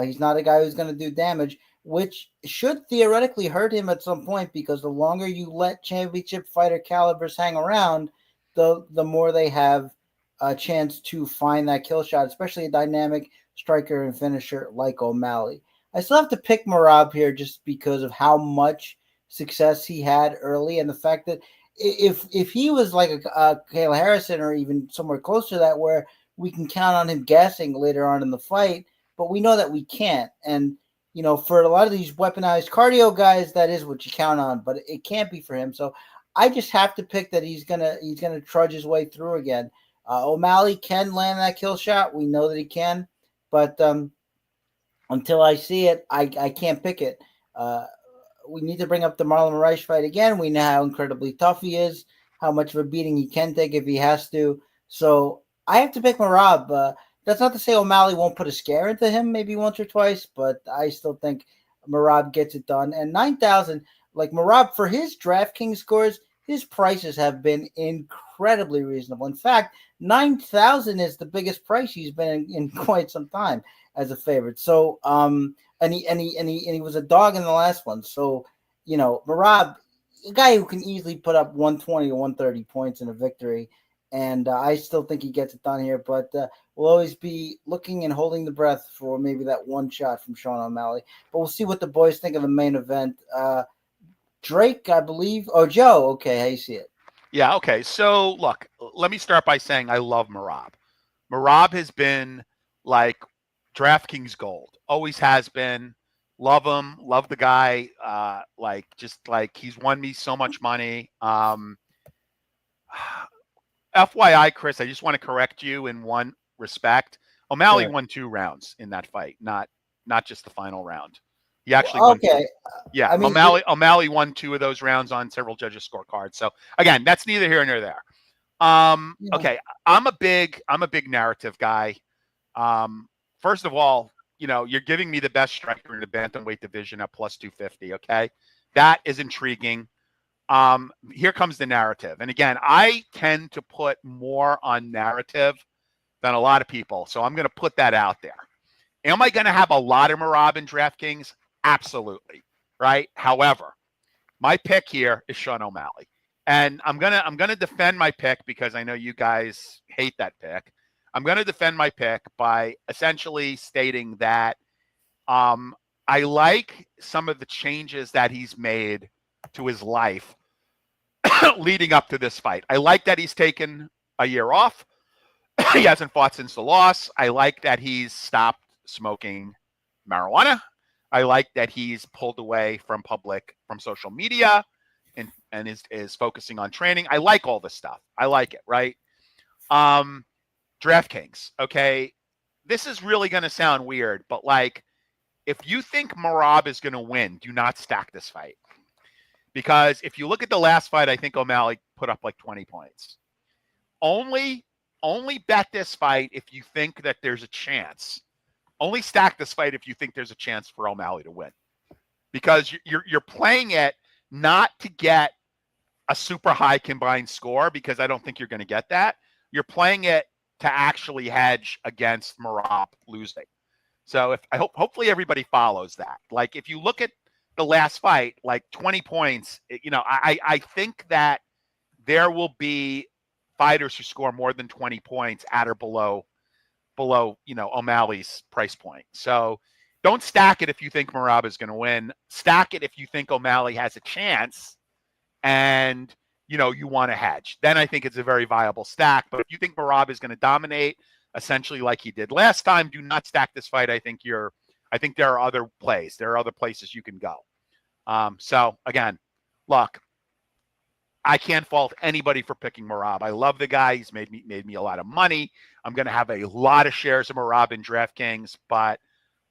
He's not a guy who's going to do damage, which should theoretically hurt him at some point, because the longer you let championship fighter calibers hang around, the more they have a chance to find that kill shot, especially a dynamic striker and finisher like O'Malley. I still have to pick Merab here just because of how much success he had early, and the fact that if he was like a Kayla Harrison or even somewhere close to that, where we can count on him gassing later on in the fight, but we know that we can't. And for a lot of these weaponized cardio guys, that is what you count on, but it can't be for him. So I just have to pick that he's gonna trudge his way through again. O'Malley can land that kill shot. We know that he can, but until I see it, I can't pick it. We need to bring up the Marlon Moraes fight again. We know how incredibly tough he is, how much of a beating he can take if he has to. So I have to pick Merab. That's not to say O'Malley won't put a scare into him maybe once or twice, but I still think Merab gets it done. And 9,000, like Merab, for his DraftKings scores, his prices have been incredibly reasonable. In fact, 9,000 is the biggest price he's been in quite some time as a favorite. So, and he was a dog in the last one. So, Merab, a guy who can easily put up 120 or 130 points in a victory. And I still think he gets it done here, but we'll always be looking and holding the breath for maybe that one shot from Sean O'Malley. But we'll see what the boys think of the main event. Drake, I believe. Oh, Joe. Okay, how you see it? Yeah, okay. So, look, let me start by saying I love Merab. Merab has been like DraftKings gold. Always has been. Love him. Love the guy. He's won me so much money. FYI, Chris, I just want to correct you in one respect. O'Malley won 2 rounds in that fight, not just the final round. He actually won 2. Yeah, I mean, O'Malley won 2 of those rounds on several judges' scorecards. So again, that's neither here nor there. Okay, I'm a big narrative guy. First of all, you're giving me the best striker in the bantamweight division at plus 250. Okay, that is intriguing. Here comes the narrative. And again, I tend to put more on narrative than a lot of people. So I'm going to put that out there. Am I going to have a lot of Merab in DraftKings? Absolutely. Right. However, my pick here is Sean O'Malley. And I'm going to defend my pick because I know you guys hate that pick. I'm going to defend my pick by essentially stating that I like some of the changes that he's made to his life leading up to this fight. I like that he's taken a year off. He hasn't fought since the loss. I like that he's stopped smoking marijuana. I like that he's pulled away from social media and is focusing on training. I like all this stuff. I like it, right? DraftKings, okay? This is really going to sound weird, but like, if you think Merab is going to win, do not stack this fight. Because if you look at the last fight, I think O'Malley put up like 20 points. Only only bet this fight if you think that there's a chance. Only stack this fight if you think there's a chance for O'Malley to win, because you're playing it not to get a super high combined score, because I don't think you're going to get that. You're playing it to actually hedge against Merab losing. So hopefully everybody follows that. Like, if you look at the last fight, like 20 points, I think that there will be fighters who score more than 20 points at or below, O'Malley's price point. So don't stack it if you think Merab is going to win. Stack it if you think O'Malley has a chance and, you want to hedge. Then I think it's a very viable stack. But if you think Merab is going to dominate essentially like he did last time, do not stack this fight. I think there are other plays. There are other places you can go. So again, look, I can't fault anybody for picking Merab. I love the guy. He's made me a lot of money. I'm going to have a lot of shares of Merab in DraftKings, but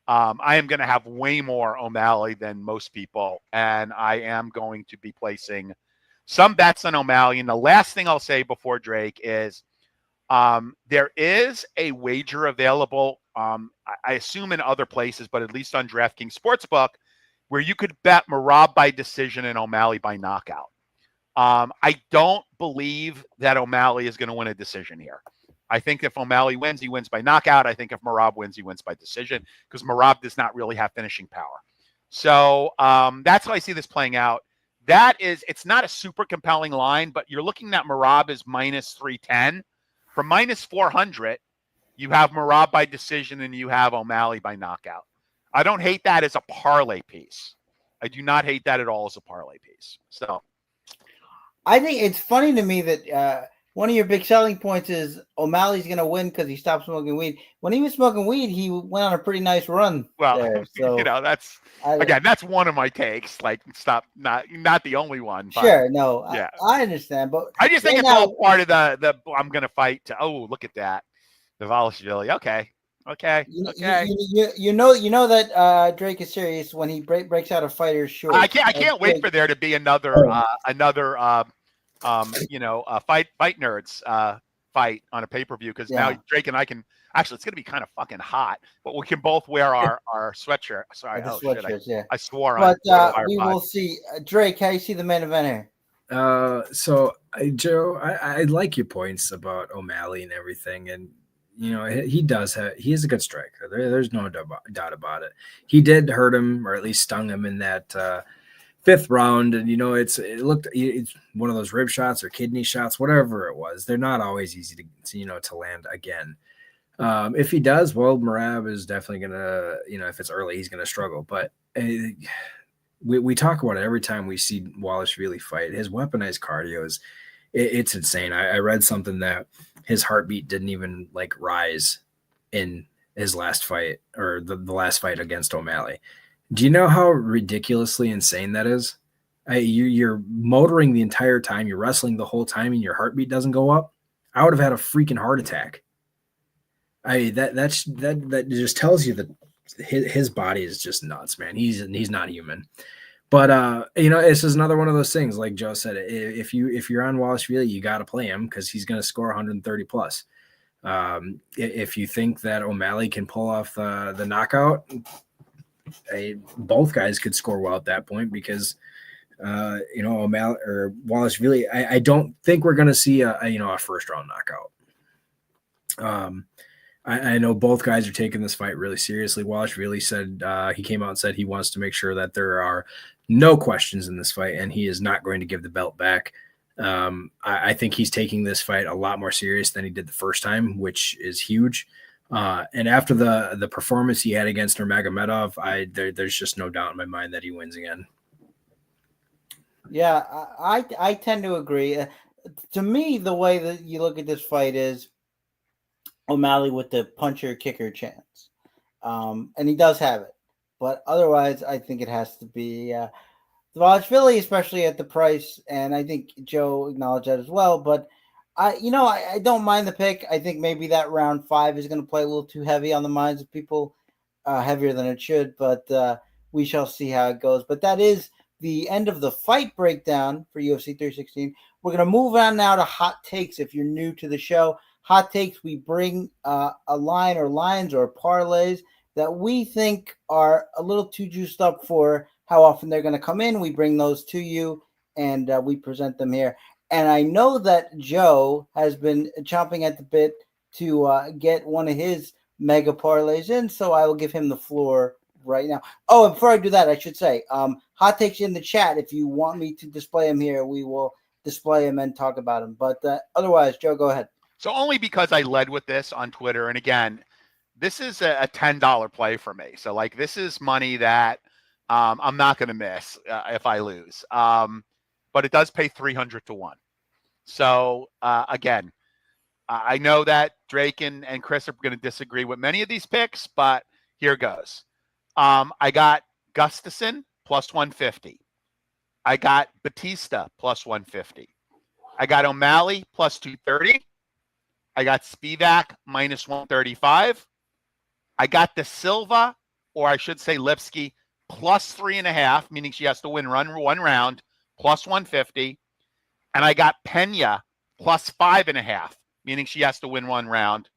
I am going to have way more O'Malley than most people, and I am going to be placing some bets on O'Malley. And the last thing I'll say before Drake is there is a wager available, I assume in other places, but at least on DraftKings Sportsbook, where you could bet Merab by decision and O'Malley by knockout. I don't believe that O'Malley is going to win a decision here. I think if O'Malley wins, he wins by knockout. I think if Merab wins, he wins by decision, because Merab does not really have finishing power. So that's how I see this playing out. It's not a super compelling line, but you're looking at Merab as minus 310. From minus 400, you have Merab by decision and you have O'Malley by knockout. I don't hate that as a parlay piece. I do not hate that at all as a parlay piece. So I think it's funny to me that one of your big selling points is O'Malley's going to win because he stopped smoking weed. When he was smoking weed, he went on a pretty nice run. Well, there, so that's one of my takes. Like, stop, not the only one. But, sure, no, yeah, I understand, but I just think it's all part of the I'm going to fight. Look at that, Dvalishvili. Okay. You know that Drake is serious when he breaks out a fighter's short. I can't wait for there to be another fight nerds fight on a pay-per-view, because now Drake and I can actually, it's going to be kind of fucking hot, but we can both wear our sweatshirt. Sorry, I swore on. But we pod. will see. Drake, how you see the main event here? Joe, I like your points about O'Malley and everything, and he is a good striker. There's no doubt about it. He did hurt him, or at least stung him in that fifth round, and it's one of those rib shots or kidney shots, whatever it was. They're not always easy to land again. If he does, well, Merab is definitely gonna, if it's early, he's gonna struggle. But we talk about it every time we see Dvalishvili fight. His weaponized cardio it's insane. I read something that his heartbeat didn't even rise in his last fight, or the last fight against O'Malley. Do you know how ridiculously insane that is? You're motoring the entire time, you're wrestling the whole time, and your heartbeat doesn't go up. I would have had a freaking heart attack. That just tells you that his body is just nuts, man. He's not human. But this is another one of those things, like Joe said. If you're on Dvalishvili, you got to play him because he's going to score 130 plus. If you think that O'Malley can pull off the knockout, both guys could score well at that point, because O'Malley or Dvalishvili, I don't think we're going to see a first round knockout. I know both guys are taking this fight really seriously. Dvalishvili said he came out and said he wants to make sure that there are no questions in this fight, and he is not going to give the belt back. I think he's taking this fight a lot more serious than he did the first time, which is huge. And after the performance he had against Nurmagomedov, there's just no doubt in my mind that he wins again. Yeah, I tend to agree. To me, the way that you look at this fight is O'Malley with the puncher kicker chance, and he does have it. But otherwise, I think it has to be Dvalishvili, especially at the price, and I think Joe acknowledged that as well. But I don't mind the pick. I think maybe that round 5 is going to play a little too heavy on the minds of people, heavier than it should. But we shall see how it goes. But that is the end of the fight breakdown for UFC 316. We're going to move on now to hot takes. If you're new to the show, hot takes. We bring a line or lines or parlays that we think are a little too juiced up for how often they're going to come in. We bring those to you, and we present them here. And I know that Joe has been chomping at the bit to get one of his mega parlays in, so I will give him the floor right now. Oh, and before I do that, I should say, hot takes in the chat. If you want me to display them here, we will display them and talk about them. But otherwise, Joe, go ahead. So only because I led with this on Twitter, and again, this is a $10 play for me. So like this is money that I'm not going to miss if I lose. But it does pay 300 to 1. So again, I know that Drake and Chris are going to disagree with many of these picks, but here goes. I got Gustiffson plus 150. I got Batista plus 150. I got O'Malley plus 230. I got Spivvac minus 135. I got the Silva, or I should say Lipsky, plus 3.5, meaning she has to win one round, plus 150. And I got Pena plus 5.5, meaning she has to win one round,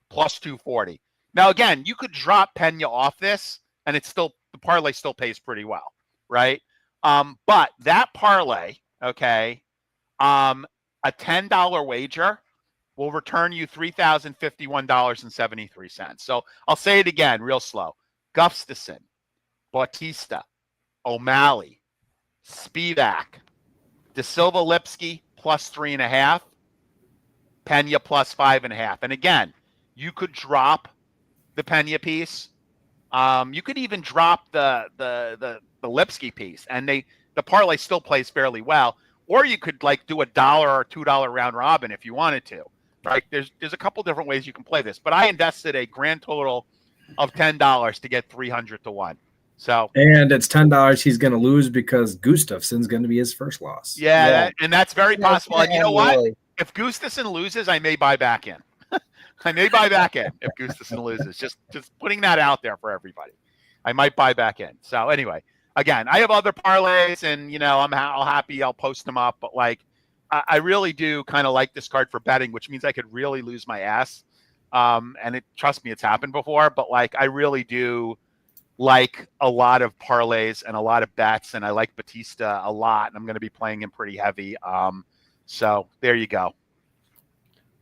plus 240. Now, again, you could drop Pena off this, and it's still, the parlay still pays pretty well, right? But that parlay, okay, a $10 wager will return you $3,051.73. So I'll say it again real slow. Gustiffson, Batista, O'Malley, Spivvac, De Silva, Lipsky plus 3.5, Pena plus 5.5. And again, you could drop the Pena piece. You could even drop the Lipsky piece, and the parlay still plays fairly well. Or you could like do $1 or $2 round robin if you wanted to. Right? There's a couple different ways you can play this, but I invested a grand total of $10 to get 300 to 1. So and it's $10 he's going to lose because Gustiffson's going to be his first loss. Yeah. And that's very possible. And you know what? Really. If Gustiffson loses, I may buy back in. I may buy back in if Gustiffson loses. Just putting that out there for everybody. I might buy back in. So anyway, again, I have other parlays, and I'm happy. I'll post them up. But like, I really do kind of like this card for betting, which means I could really lose my ass. And trust me, it's happened before. But like, I really do like a lot of parlays and a lot of bets, and I like Batista a lot, and I'm going to be playing him pretty heavy. So there you go.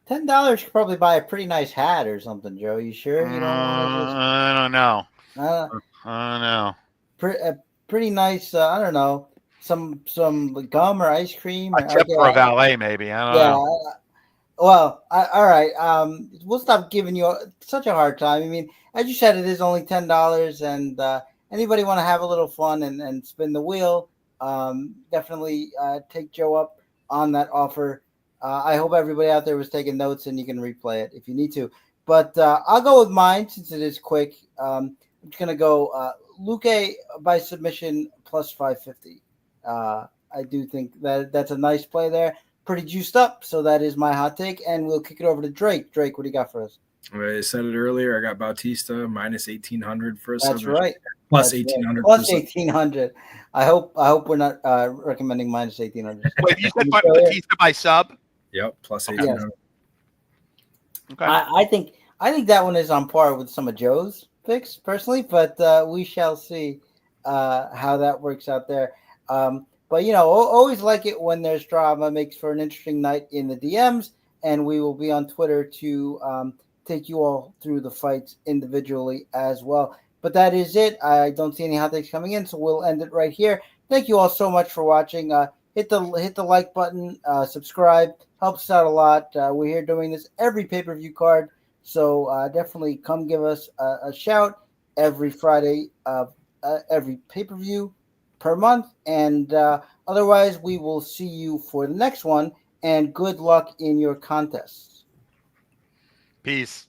$10 could probably buy a pretty nice hat or something, Joe. You sure you don't want to just? I don't know. I don't know. Pretty nice. I don't know. Some gum or ice cream. A tip for a valet, maybe. I don't know. Well, all right. We'll stop giving you such a hard time. I mean, as you said, it is only $10, and anybody want to have a little fun and spin the wheel, definitely take Joe up on that offer. I hope everybody out there was taking notes, and you can replay it if you need to. But I'll go with mine since it is quick. I'm just going to go Luque by submission plus 550. I do think that's a nice play there. Pretty juiced up, so that is my hot take, and we'll kick it over to Drake. Drake, what do you got for us? I said it earlier. I got Batista minus 1,800 for a That's submission. right. Plus 1,800. Plus 1,800. I hope we're not recommending minus 1,800. Wait, you said Batista by sub? Yep, plus 1,800. Okay. I think that one is on par with some of Joe's picks personally, but we shall see how that works out there. But always like it when there's drama. Makes for an interesting night in the DMs, and we will be on Twitter to take you all through the fights individually as well. But that is it. I don't see any hot takes coming in, so we'll end it right here. Thank you all so much for watching. Hit the like button, subscribe, helps us out a lot. We're here doing this every pay-per-view card, so definitely come give us a shout every Friday of every pay-per-view per month. And otherwise, we will see you for the next one, and good luck in your contests. Peace.